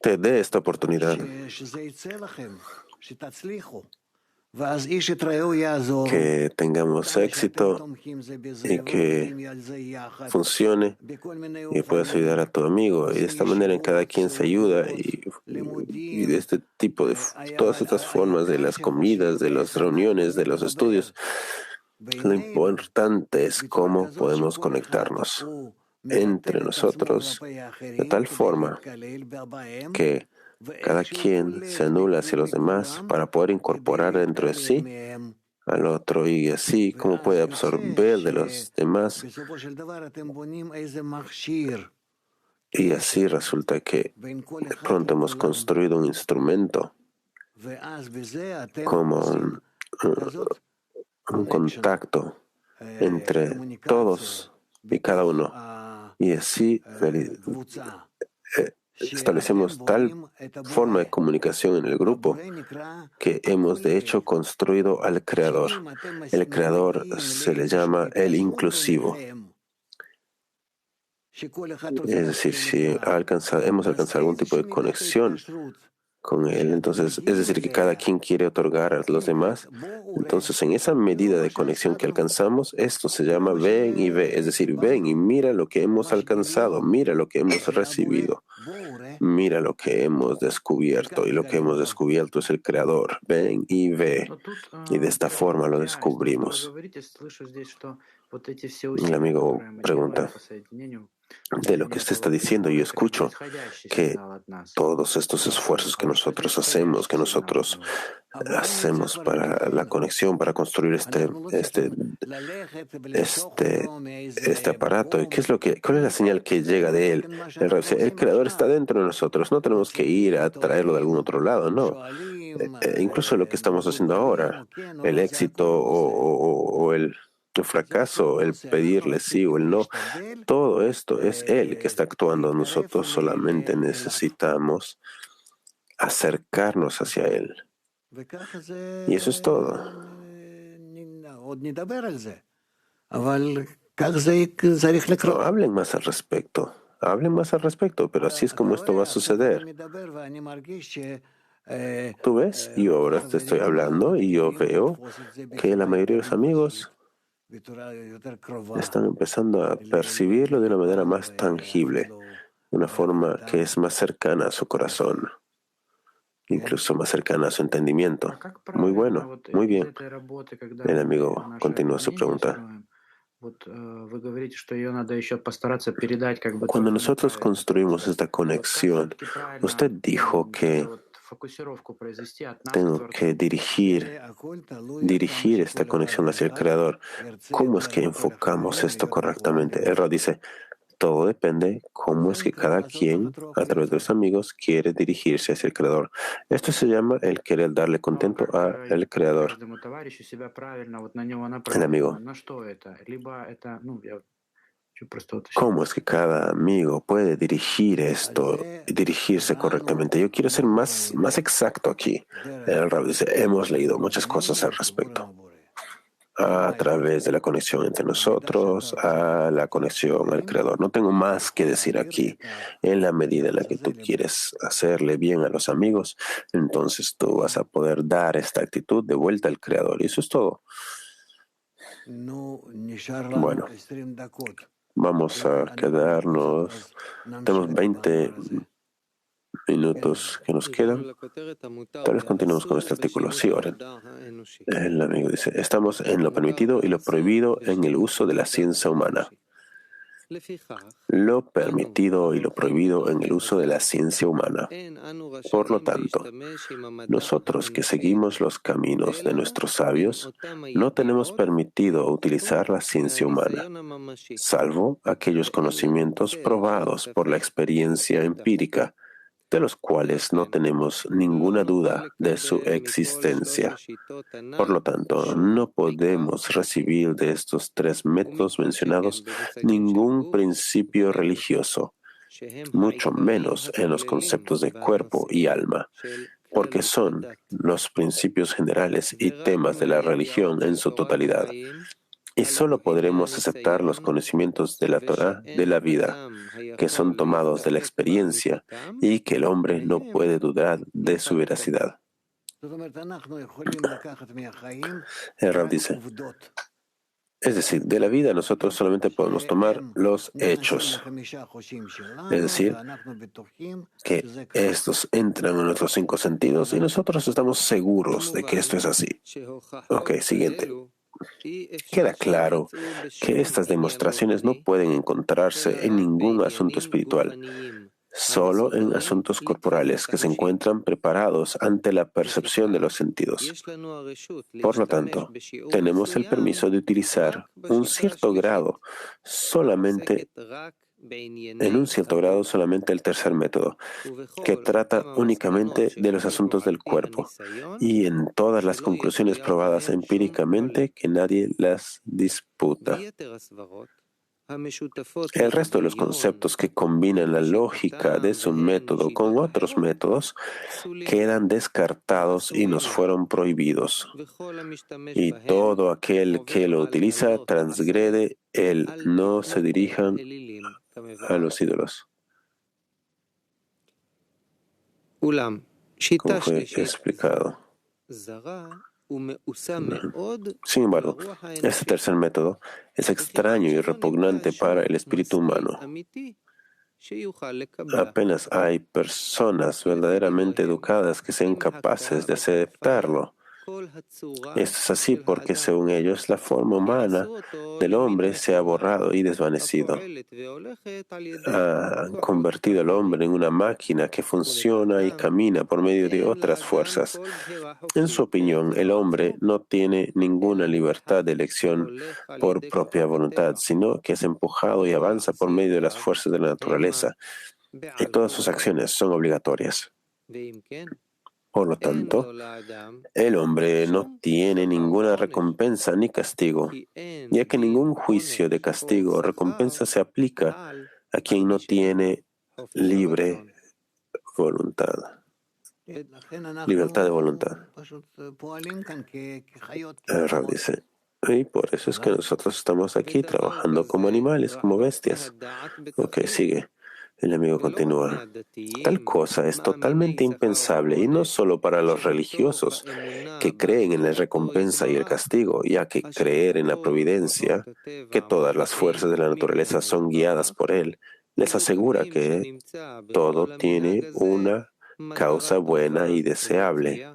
te dé esta oportunidad, que tengamos éxito y que funcione y puedas ayudar a tu amigo. Y de esta manera en cada quien se ayuda y de este tipo de todas estas formas de las comidas, de las reuniones, de los estudios. Lo importante es cómo podemos conectarnos entre nosotros de tal forma que cada quien se anula hacia los demás para poder incorporar dentro de sí al otro y así como puede absorber de los demás. Y así resulta que de pronto hemos construido un instrumento como un contacto entre todos y cada uno. Y así establecemos tal forma de comunicación en el grupo que hemos de hecho construido al Creador. El Creador se le llama el inclusivo. Es decir, si hemos alcanzado algún tipo de conexión con él, entonces, es decir, que cada quien quiere otorgar a los demás, entonces en esa medida de conexión que alcanzamos, esto se llama ven y ve, es decir, ven y mira lo que hemos alcanzado, mira lo que hemos recibido, mira lo que hemos descubierto, y lo que hemos descubierto es el Creador, ven y ve, y de esta forma lo descubrimos. El amigo pregunta, de lo que usted está diciendo, yo escucho que todos estos esfuerzos que nosotros hacemos, para la conexión, para construir este aparato, ¿cuál es la señal que llega de él? El Creador está dentro de nosotros, no tenemos que ir a traerlo de algún otro lado, no. Incluso lo que estamos haciendo ahora, el éxito o el fracaso, el pedirle sí o el no, todo esto es Él que está actuando. Nosotros solamente necesitamos acercarnos hacia Él. Y eso es todo. No, hablen más al respecto, pero así es como esto va a suceder. Tú ves, yo ahora te estoy hablando y yo veo que la mayoría de los amigos están empezando a percibirlo de una manera más tangible, de una forma que es más cercana a su corazón, incluso más cercana a su entendimiento. Muy bueno, muy bien. El amigo continúa su pregunta. Cuando nosotros construimos esta conexión, usted dijo que tengo que dirigir esta conexión hacia el Creador. ¿Cómo es que enfocamos esto correctamente? El Rab dice, todo depende cómo es que cada quien, a través de los amigos, quiere dirigirse hacia el Creador. Esto se llama el querer darle contento al Creador. El amigo. ¿Cómo es que cada amigo puede dirigir esto y dirigirse correctamente? Yo quiero ser más exacto aquí. El Rab dice, hemos leído muchas cosas al respecto. A través de la conexión entre nosotros, a la conexión al Creador. No tengo más que decir aquí. En la medida en la que tú quieres hacerle bien a los amigos, entonces tú vas a poder dar esta actitud de vuelta al Creador. Y eso es todo. Bueno. Vamos a quedarnos, tenemos 20 minutos que nos quedan. Tal vez continuemos con este artículo. Sí, Oren. El amigo dice, estamos en lo permitido y lo prohibido en el uso de la ciencia humana. Lo permitido y lo prohibido en el uso de la ciencia humana. Por lo tanto, nosotros que seguimos los caminos de nuestros sabios, no tenemos permitido utilizar la ciencia humana, salvo aquellos conocimientos probados por la experiencia empírica, de los cuales no tenemos ninguna duda de su existencia. Por lo tanto, no podemos recibir de estos tres métodos mencionados ningún principio religioso, mucho menos en los conceptos de cuerpo y alma, porque son los principios generales y temas de la religión en su totalidad. Y solo podremos aceptar los conocimientos de la Torá de la vida, que son tomados de la experiencia y que el hombre no puede dudar de su veracidad. El Rab dice, es decir, de la vida nosotros solamente podemos tomar los hechos. Es decir, que estos entran en nuestros 5 sentidos y nosotros estamos seguros de que esto es así. Ok, siguiente. Queda claro que estas demostraciones no pueden encontrarse en ningún asunto espiritual, solo en asuntos corporales que se encuentran preparados ante la percepción de los sentidos. Por lo tanto, tenemos el permiso de utilizar en un cierto grado solamente el tercer método, que trata únicamente de los asuntos del cuerpo, y en todas las conclusiones probadas empíricamente que nadie las disputa. El resto de los conceptos que combinan la lógica de su método con otros métodos quedan descartados y nos fueron prohibidos. Y todo aquel que lo utiliza transgrede el no se dirijan a los ídolos. Como fue explicado. Sin embargo, este tercer método es extraño y repugnante para el espíritu humano. Apenas hay personas verdaderamente educadas que sean capaces de aceptarlo. Esto es así porque, según ellos, la forma humana del hombre se ha borrado y desvanecido. Ha convertido al hombre en una máquina que funciona y camina por medio de otras fuerzas. En su opinión, el hombre no tiene ninguna libertad de elección por propia voluntad, sino que es empujado y avanza por medio de las fuerzas de la naturaleza, y todas sus acciones son obligatorias. Por lo tanto, el hombre no tiene ninguna recompensa ni castigo, ya que ningún juicio de castigo o recompensa se aplica a quien no tiene libertad de voluntad. El Rab dice, y por eso es que nosotros estamos aquí trabajando como animales, como bestias. Ok, sigue. El amigo continúa. Tal cosa es totalmente impensable, y no solo para los religiosos que creen en la recompensa y el castigo, ya que creer en la providencia, que todas las fuerzas de la naturaleza son guiadas por él, les asegura que todo tiene una causa buena y deseable.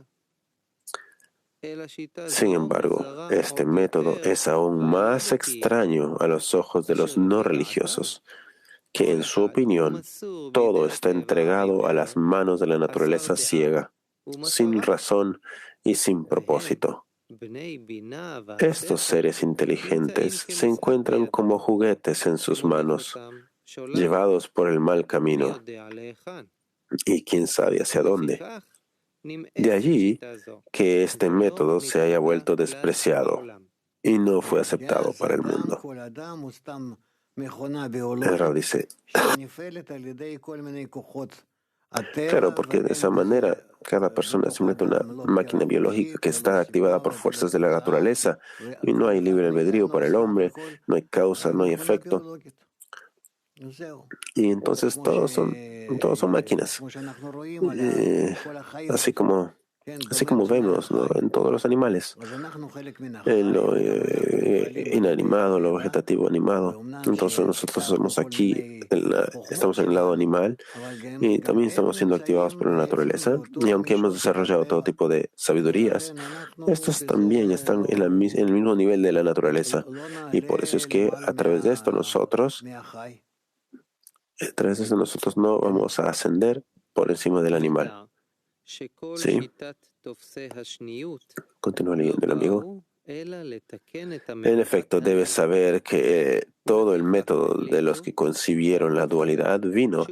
Sin embargo, este método es aún más extraño a los ojos de los no religiosos, que en su opinión todo está entregado a las manos de la naturaleza ciega, sin razón y sin propósito. Estos seres inteligentes se encuentran como juguetes en sus manos, llevados por el mal camino, y quién sabe hacia dónde. De allí que este método se haya vuelto despreciado y no fue aceptado para el mundo. El Rab dice, claro, porque de esa manera cada persona es simplemente una máquina biológica que está activada por fuerzas de la naturaleza y no hay libre albedrío para el hombre, no hay causa, no hay efecto. Y entonces todos son máquinas. Así como así como vemos, ¿no?, en todos los animales, en lo inanimado, lo vegetativo animado. Entonces nosotros somos aquí, estamos en el lado animal y también estamos siendo activados por la naturaleza. Y aunque hemos desarrollado todo tipo de sabidurías, estos también están en el mismo nivel de la naturaleza. Y por eso es que a través de esto nosotros no vamos a ascender por encima del animal. Sí. Continúa leyendo el amigo. En efecto, debes saber que todo el método de los que concibieron la dualidad vino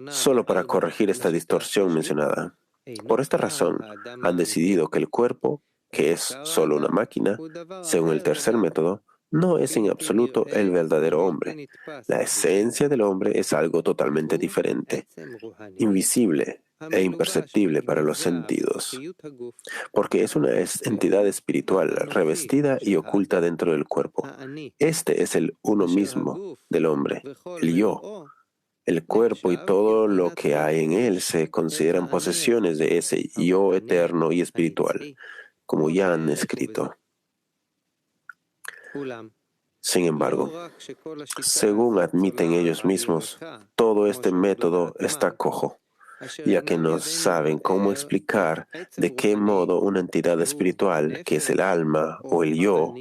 solo para corregir esta distorsión mencionada. Por esta razón, han decidido que el cuerpo, que es solo una máquina, según el tercer método, no es en absoluto el verdadero hombre. La esencia del hombre es algo totalmente diferente, invisible e imperceptible para los sentidos, porque es una entidad espiritual revestida y oculta dentro del cuerpo. Este es el uno mismo del hombre, el yo. El cuerpo y todo lo que hay en él se consideran posesiones de ese yo eterno y espiritual, como ya han escrito. Sin embargo, según admiten ellos mismos, todo este método está cojo, ya que no saben cómo explicar de qué modo una entidad espiritual, que es el alma o el yo,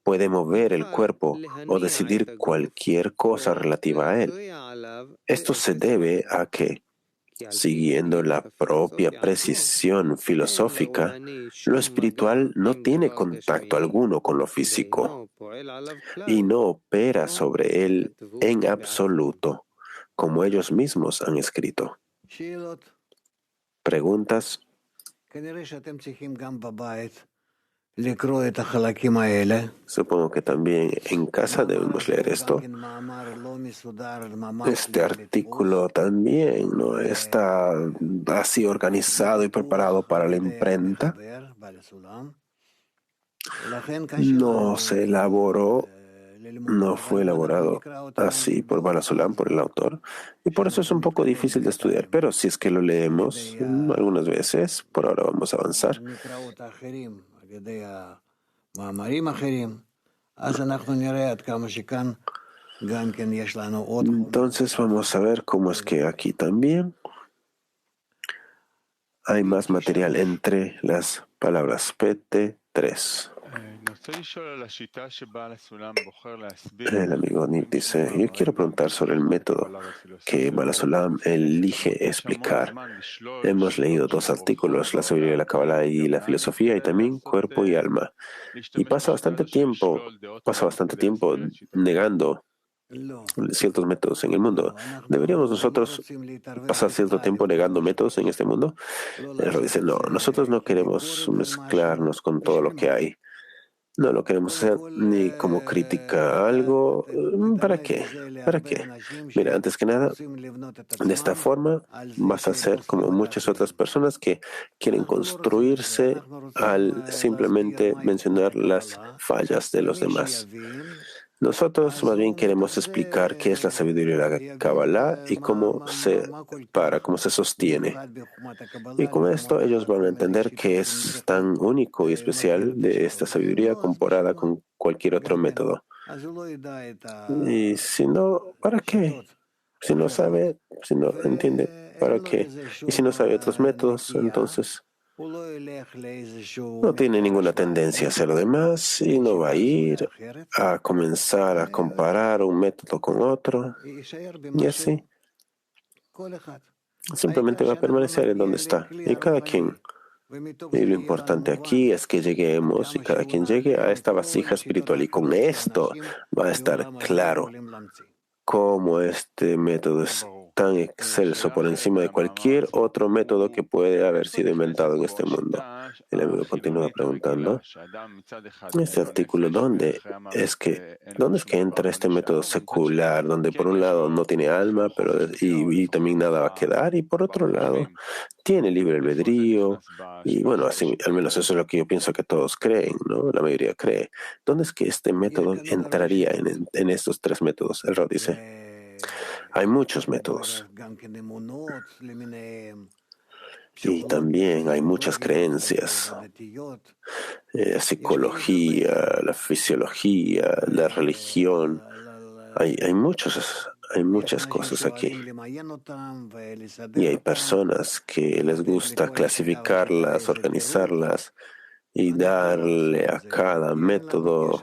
puede mover el cuerpo o decidir cualquier cosa relativa a él. Esto se debe a que, siguiendo la propia precisión filosófica, lo espiritual no tiene contacto alguno con lo físico y no opera sobre él en absoluto, como ellos mismos han escrito. ¿Preguntas? Supongo que también en casa debemos leer esto. Este artículo también no está así organizado y preparado para la imprenta. No se elaboró, no fue elaborado así por Baal HaSulam, por el autor, y por eso es un poco difícil de estudiar, pero si es que lo leemos algunas veces, por ahora vamos a avanzar. Entonces vamos a ver cómo es que aquí también hay más material entre las palabras PT3. El amigo Nick dice, yo quiero preguntar sobre el método que Baal HaSulam elige explicar. Hemos leído 2 artículos, la sabiduría de la Kabbalah y la filosofía, y también cuerpo y alma. Y pasa bastante tiempo negando ciertos métodos en el mundo. ¿Deberíamos nosotros pasar cierto tiempo negando métodos en este mundo? Él dice, no, nosotros no queremos mezclarnos con todo lo que hay. No lo queremos hacer ni como crítica a algo. ¿Para qué? ¿Para qué? Mira, antes que nada, de esta forma vas a ser como muchas otras personas que quieren construirse al simplemente mencionar las fallas de los demás. Nosotros más bien queremos explicar qué es la sabiduría de la Kabbalah y cómo se sostiene. Y con esto ellos van a entender que es tan único y especial de esta sabiduría comparada con cualquier otro método. Y si no, ¿para qué? Si no sabe, si no entiende, ¿para qué? Y si no sabe otros métodos, entonces no tiene ninguna tendencia a hacer lo demás y no va a ir a comenzar a comparar un método con otro y así. Simplemente va a permanecer en donde está. Y cada quien. Y lo importante aquí es que lleguemos y cada quien llegue a esta vasija espiritual. Y con esto va a estar claro cómo este método es tan excelso por encima de cualquier otro método que puede haber sido inventado en este mundo. El amigo continúa preguntando, este artículo, ¿dónde es que entra este método secular, donde por un lado no tiene alma, y también nada va a quedar, y por otro lado tiene libre albedrío, y bueno, así, al menos eso es lo que yo pienso que todos creen, ¿no? La mayoría cree. ¿Dónde es que este método entraría en estos 3 métodos? El Rav dice, hay muchos métodos. Y también hay muchas creencias, la psicología, la fisiología, la religión. Hay muchas cosas aquí. Y hay personas que les gusta clasificarlas, organizarlas y darle a cada método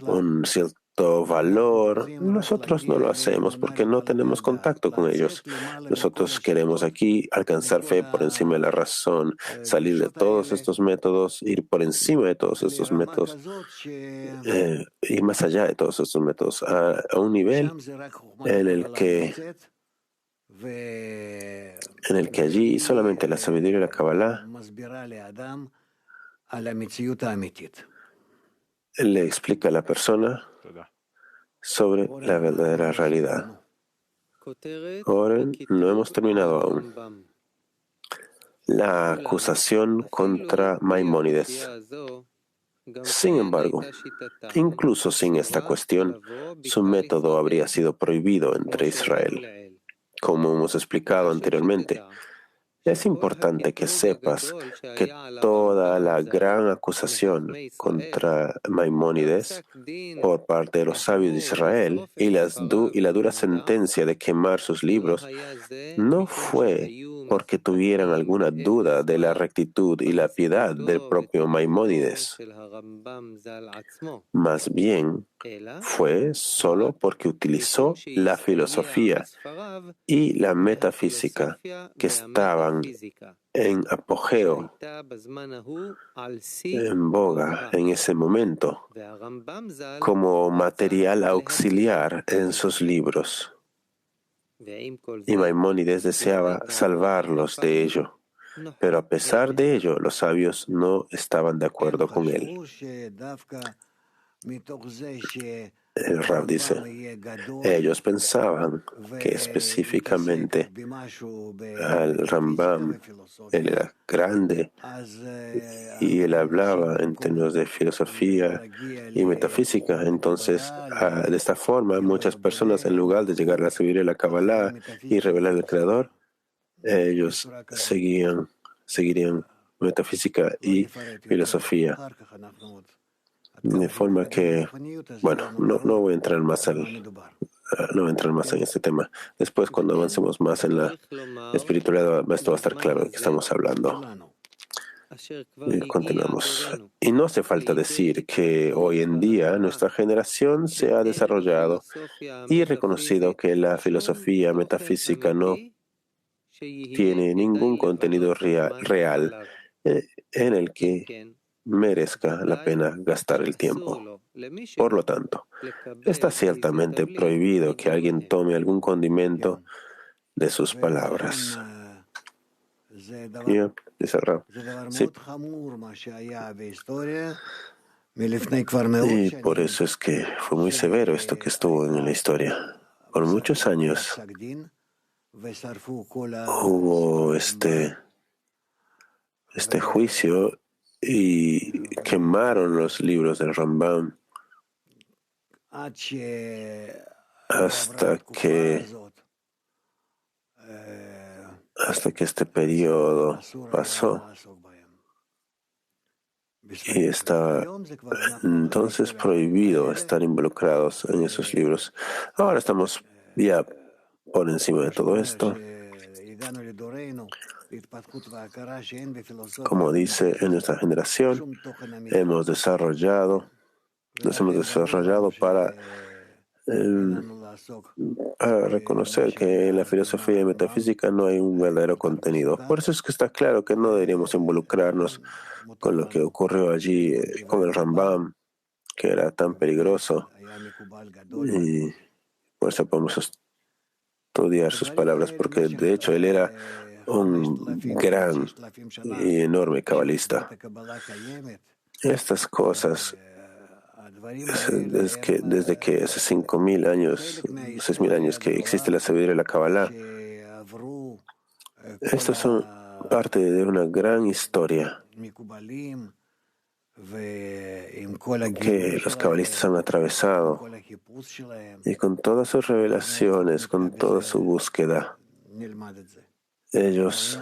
un cierto valor. Nosotros no lo hacemos porque no tenemos contacto con ellos. Nosotros queremos aquí alcanzar fe por encima de la razón, salir de todos estos métodos, ir por encima de todos estos métodos, ir más allá de todos estos métodos, a un nivel en el que allí solamente la sabiduría y la Kabbalah le explica a la persona sobre la verdadera realidad. Oren, no hemos terminado aún. La acusación contra Maimónides. Sin embargo, incluso sin esta cuestión, su método habría sido prohibido entre Israel, como hemos explicado anteriormente. Es importante que sepas que toda la gran acusación contra Maimónides por parte de los sabios de Israel y la dura sentencia de quemar sus libros no fue porque tuvieran alguna duda de la rectitud y la piedad del propio Maimónides. Más bien, fue solo porque utilizó la filosofía y la metafísica que estaban en apogeo, en boga en ese momento, como material auxiliar en sus libros. Y Maimónides deseaba salvarlos de ello, pero a pesar de ello, los sabios no estaban de acuerdo con él. El Rab dice, ellos pensaban que específicamente al Rambam, él era grande y él hablaba en términos de filosofía y metafísica. Entonces, de esta forma, muchas personas, en lugar de llegar a recibir la Kabbalah y revelar al Creador, ellos seguirían metafísica y filosofía. De forma que, bueno, no voy a entrar más en este tema. Después, cuando avancemos más en la espiritualidad, esto va a estar claro de qué estamos hablando. Y continuamos. Y no hace falta decir que hoy en día nuestra generación se ha desarrollado y reconocido que la filosofía metafísica no tiene ningún contenido real en el que merezca la pena gastar el tiempo. Por lo tanto, está ciertamente prohibido que alguien tome algún condimento de sus palabras. Dice el Rab. Sí. Y por eso es que fue muy severo esto que estuvo en la historia. Por muchos años hubo este juicio y quemaron los libros del Rambam hasta que este periodo pasó y estaba entonces prohibido estar involucrados en esos libros. Ahora estamos ya por encima de todo esto. Como dice, en nuestra generación nos hemos desarrollado para reconocer que en la filosofía y metafísica no hay un verdadero contenido. Por eso es que está claro que no deberíamos involucrarnos con lo que ocurrió allí con el Rambam, que era tan peligroso. Y por eso podemos estudiar sus palabras, porque de hecho él era un gran y enorme cabalista. Estas cosas, desde que hace 5.000 años, 6.000 años que existe la sabiduría de la Kabbalah, estas son parte de una gran historia que los cabalistas han atravesado, y con todas sus revelaciones, con toda su búsqueda, ellos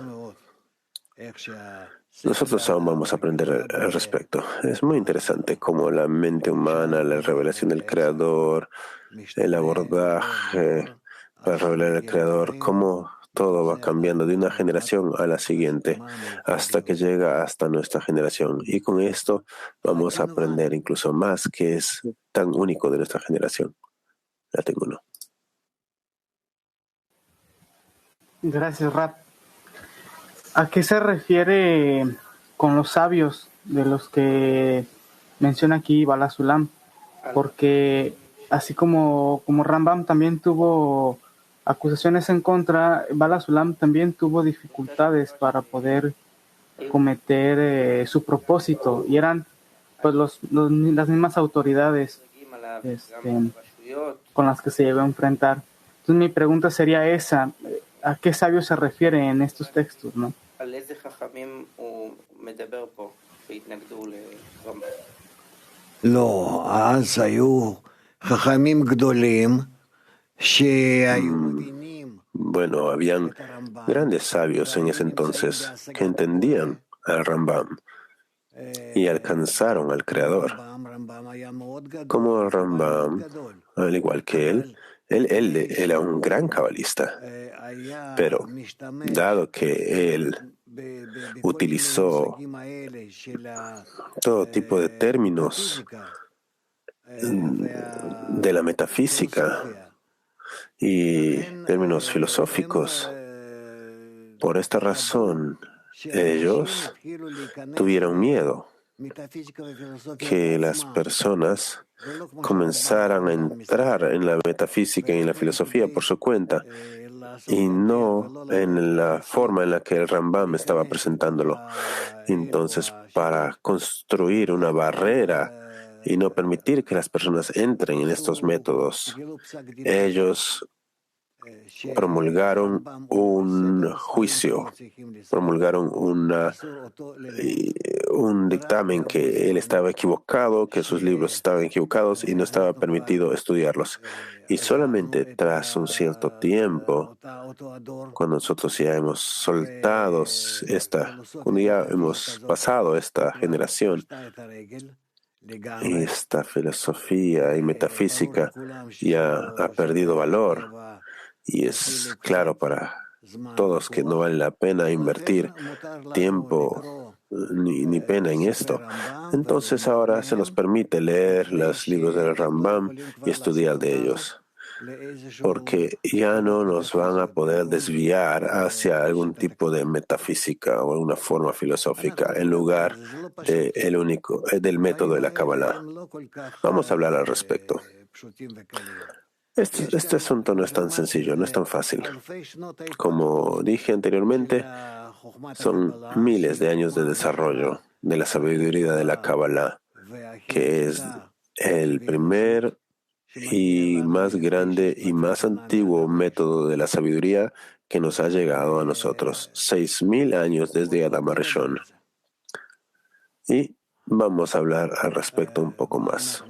Nosotros aún vamos a aprender al respecto. Es muy interesante cómo la mente humana, la revelación del Creador, el abordaje para revelar al Creador, cómo todo va cambiando de una generación a la siguiente hasta que llega hasta nuestra generación. Y con esto vamos a aprender incluso más que es tan único de nuestra generación. Ya tengo uno. Gracias, Rab. ¿A qué se refiere con los sabios de los que menciona aquí Bala Sulam? Porque así como Rambam también tuvo acusaciones en contra, Bala Sulam también tuvo dificultades para poder cometer su propósito, y eran pues las mismas autoridades con las que se llegó a enfrentar. Entonces mi pregunta sería esa: ¿a qué sabio se refiere en estos textos, no? לא, אז היו חכמים גדולים שהיו מבינים. Bueno, habían grandes sabios en ese entonces que entendían al Rambam y alcanzaron al Creador. Como el Rambam, al igual que él era un gran cabalista, pero dado que él utilizó todo tipo de términos de la metafísica y términos filosóficos, por esta razón ellos tuvieron miedo que las personas comenzaran a entrar en la metafísica y en la filosofía por su cuenta y no en la forma en la que el Rambam estaba presentándolo. Entonces, para construir una barrera y no permitir que las personas entren en estos métodos, ellos promulgaron un juicio, promulgaron un dictamen que él estaba equivocado, que sus libros estaban equivocados y no estaba permitido estudiarlos. Y solamente tras un cierto tiempo, cuando nosotros ya hemos soltado cuando ya hemos pasado esta generación, esta filosofía y metafísica ya ha perdido valor. Y es claro para todos que no vale la pena invertir tiempo ni pena en esto. Entonces ahora se nos permite leer los libros del Rambam y estudiar de ellos, porque ya no nos van a poder desviar hacia algún tipo de metafísica o alguna forma filosófica en lugar del método de la Kabbalah. Vamos a hablar al respecto. Este asunto no es tan sencillo, no es tan fácil. Como dije anteriormente, son miles de años de desarrollo de la sabiduría de la Kabbalah, que es el primer y más grande y más antiguo método de la sabiduría que nos ha llegado a nosotros. 6,000 años desde Adam Arishon. Y vamos a hablar al respecto un poco más.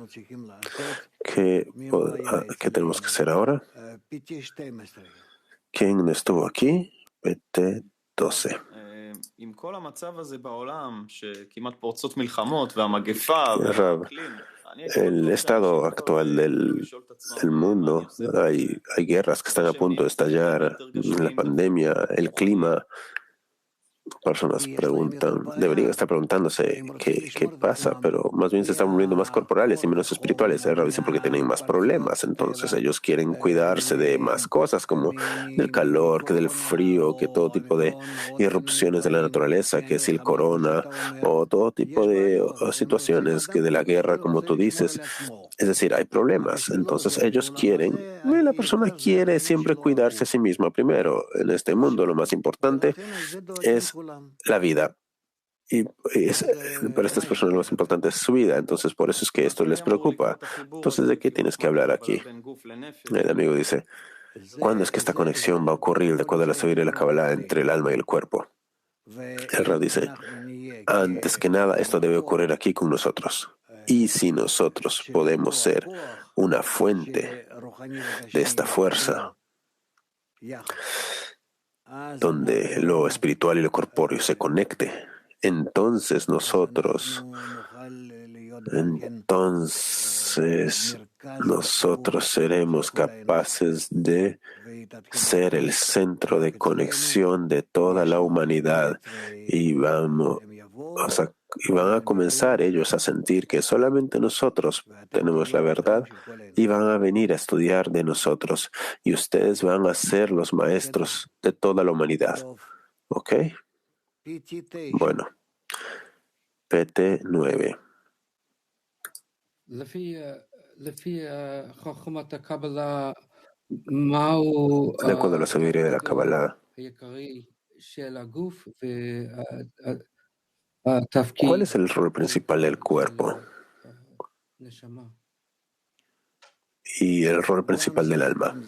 ¿Qué tenemos que hacer ahora? ¿Quién estuvo aquí? PT 12. Rav, el estado actual del mundo, hay guerras que están a punto de estallar, la pandemia, el clima. Personas deberían estar preguntándose qué pasa, pero más bien se están volviendo más corporales y menos espirituales. El Rabbi dice porque tienen más problemas, entonces ellos quieren cuidarse de más cosas como del calor, que del frío, que todo tipo de irrupciones de la naturaleza, que si el corona o todo tipo de situaciones que de la guerra, como tú dices. Es decir, hay problemas. Entonces ellos la persona quiere siempre cuidarse a sí misma primero. En este mundo lo más importante es la vida. Y para estas personas lo más importante es su vida. Entonces por eso es que esto les preocupa. Entonces, ¿de qué tienes que hablar aquí? El amigo dice, ¿cuándo es que esta conexión va a ocurrir de acuerdo a la sabiduría de la Kabbalah entre el alma y el cuerpo? El Rab dice, antes que nada, esto debe ocurrir aquí con nosotros. Y si nosotros podemos ser una fuente de esta fuerza, donde lo espiritual y lo corpóreo se conecte, entonces nosotros seremos capaces de ser el centro de conexión de toda la humanidad y van a comenzar ellos a sentir que solamente nosotros tenemos la verdad y van a venir a estudiar de nosotros y ustedes van a ser los maestros de toda la humanidad. ¿Ok? Bueno, PT9. De acuerdo a la sabiduría de la Kabbalah, ¿cuál es el rol principal del cuerpo y el rol principal del alma?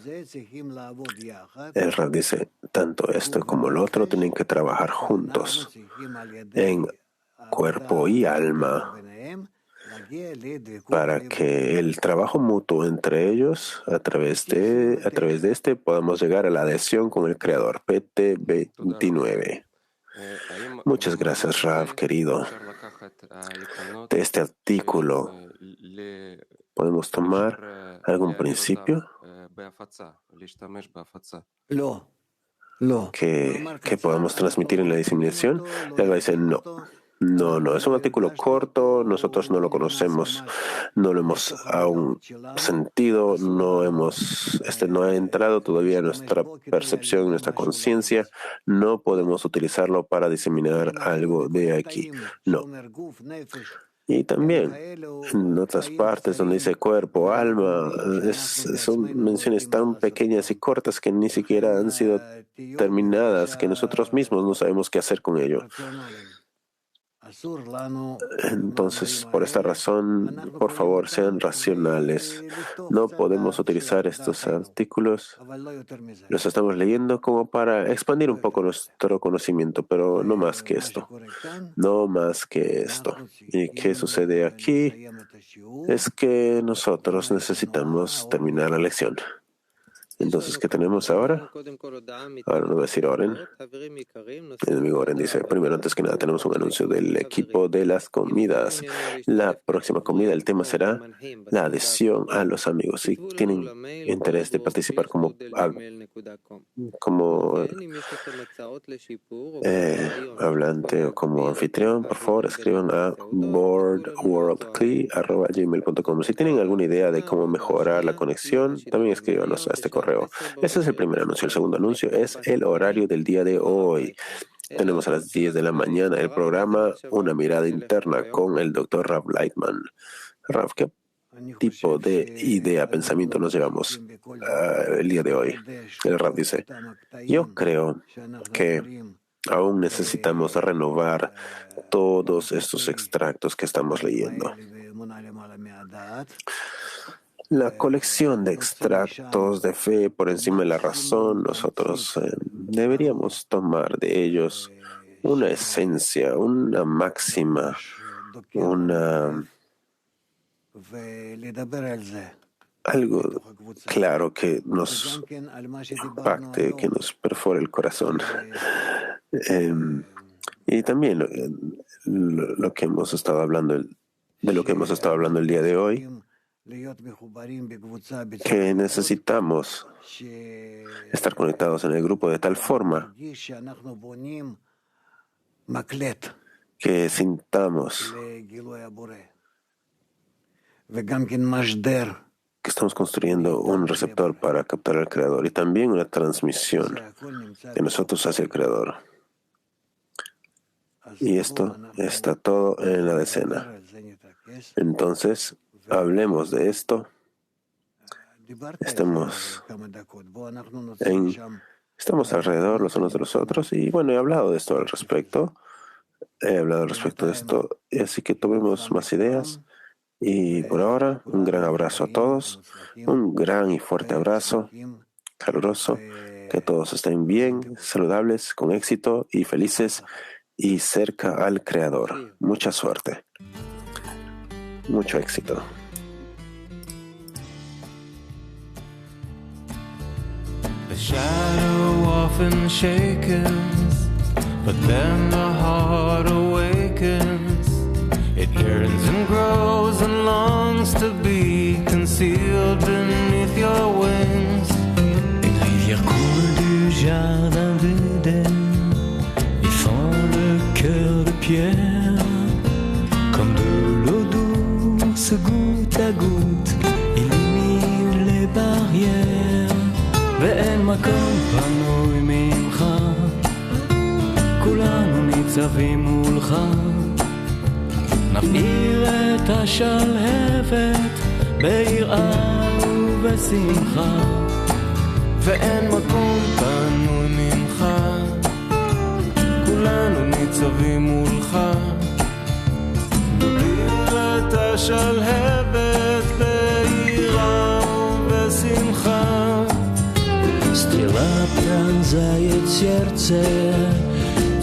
El Rav dice, tanto esto como lo otro tienen que trabajar juntos en cuerpo y alma para que el trabajo mutuo entre ellos, a través de este, podamos llegar a la adhesión con el Creador. PT29. Muchas gracias, Rav, querido. De este artículo, ¿podemos tomar algún principio? ¿Que podamos transmitir en la diseminación? Él va a decir no. No, es un artículo corto, nosotros no lo conocemos, no lo hemos aún sentido, no ha entrado todavía en nuestra percepción, en nuestra conciencia, no podemos utilizarlo para diseminar algo de aquí, no. Y también en otras partes donde dice cuerpo, alma, son menciones tan pequeñas y cortas que ni siquiera han sido terminadas, que nosotros mismos no sabemos qué hacer con ello. Entonces, por esta razón, por favor, sean racionales. No podemos utilizar estos artículos. Los estamos leyendo como para expandir un poco nuestro conocimiento, pero no más que esto. No más que esto. ¿Y qué sucede aquí? Es que nosotros necesitamos terminar la lección. Entonces, ¿qué tenemos ahora? Ahora nos va a decir Oren. El amigo Oren dice, primero, antes que nada, tenemos un anuncio del equipo de las comidas. La próxima comida, el tema será la adhesión a los amigos. Si tienen interés de participar como hablante o como anfitrión, por favor, escriban a boardworldcli@gmail.com. Si tienen alguna idea de cómo mejorar la conexión, también escríbanos a este correo. Ese es el primer anuncio. El segundo anuncio es el horario del día de hoy. Tenemos a las 10 de la mañana el programa Una mirada interna con el Dr. Rav Lightman. Rav, ¿qué tipo de idea, pensamiento nos llevamos el día de hoy? El Rav dice, yo creo que aún necesitamos renovar todos estos extractos que estamos leyendo. La colección de extractos de fe por encima de la razón, nosotros deberíamos tomar de ellos una esencia, una máxima, algo claro que nos impacte, que nos perfore el corazón. Y también lo que hemos estado hablando, de lo que hemos estado hablando el día de hoy, que necesitamos estar conectados en el grupo de tal forma que sintamos que estamos construyendo un receptor para captar al Creador y también una transmisión de nosotros hacia el Creador. Y esto está todo en la decena. Entonces, hablemos de esto. Estamos alrededor los unos de los otros y bueno, he hablado de esto al respecto. He hablado al respecto de esto, y así que tomemos más ideas. Y por ahora, un gran abrazo a todos, un gran y fuerte abrazo, caluroso, que todos estén bien, saludables, con éxito y felices y cerca al Creador. Mucha suerte, mucho éxito. The shadow of often shaken, but then the heart awakens. It yearns and grows and longs to be concealed beneath your wings. Une rivière coule du jardin d'Éden et fend le cœur de pierre. Comme de l'eau douce, goutte à goutte, illumine les barrières. ואין מקום פנוי ממך, כולנו ניצבים מולך. נבעיר את השלהבת ביראה ובשמחה, ואין מקום פנוי ממך, כולנו ניצבים מולך. נבעיר את השלהבת ביראה ובשמחה. Стрела пронзает сердце,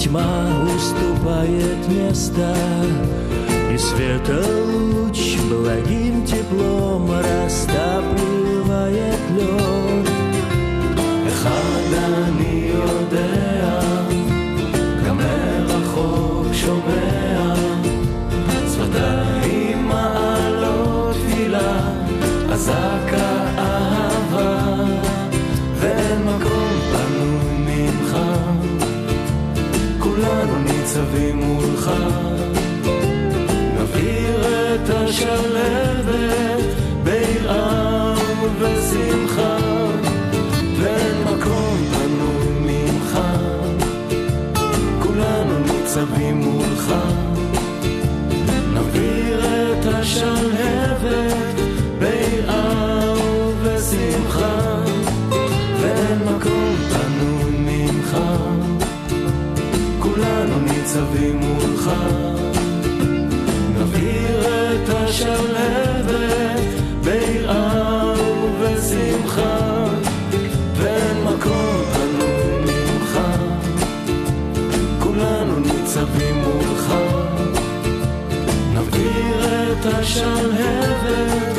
тьма уступает место, и светолуч благим теплом растапливает лед. אחד אני יודע, גם מרחוק שומע, שפתיים מעלות תפילה, אזעקה אהבה. ואין מקום פנוי ממך, כולנו ניצבים מולך. נבעיר את השלהבת ביראה ובשמחה, ואין מקום פנוי ממך, כולנו ניצבים מולך. נבעיר את השלהבת ביראה ובשמחה, ואין מקום פנוי ממך, כולנו ניצבים מולך. נבעיר את השלהבת ביראה ובשמחה, ואין מקום פנוי ממך, כולנו ניצבים מולך. נבעיר את השלהבת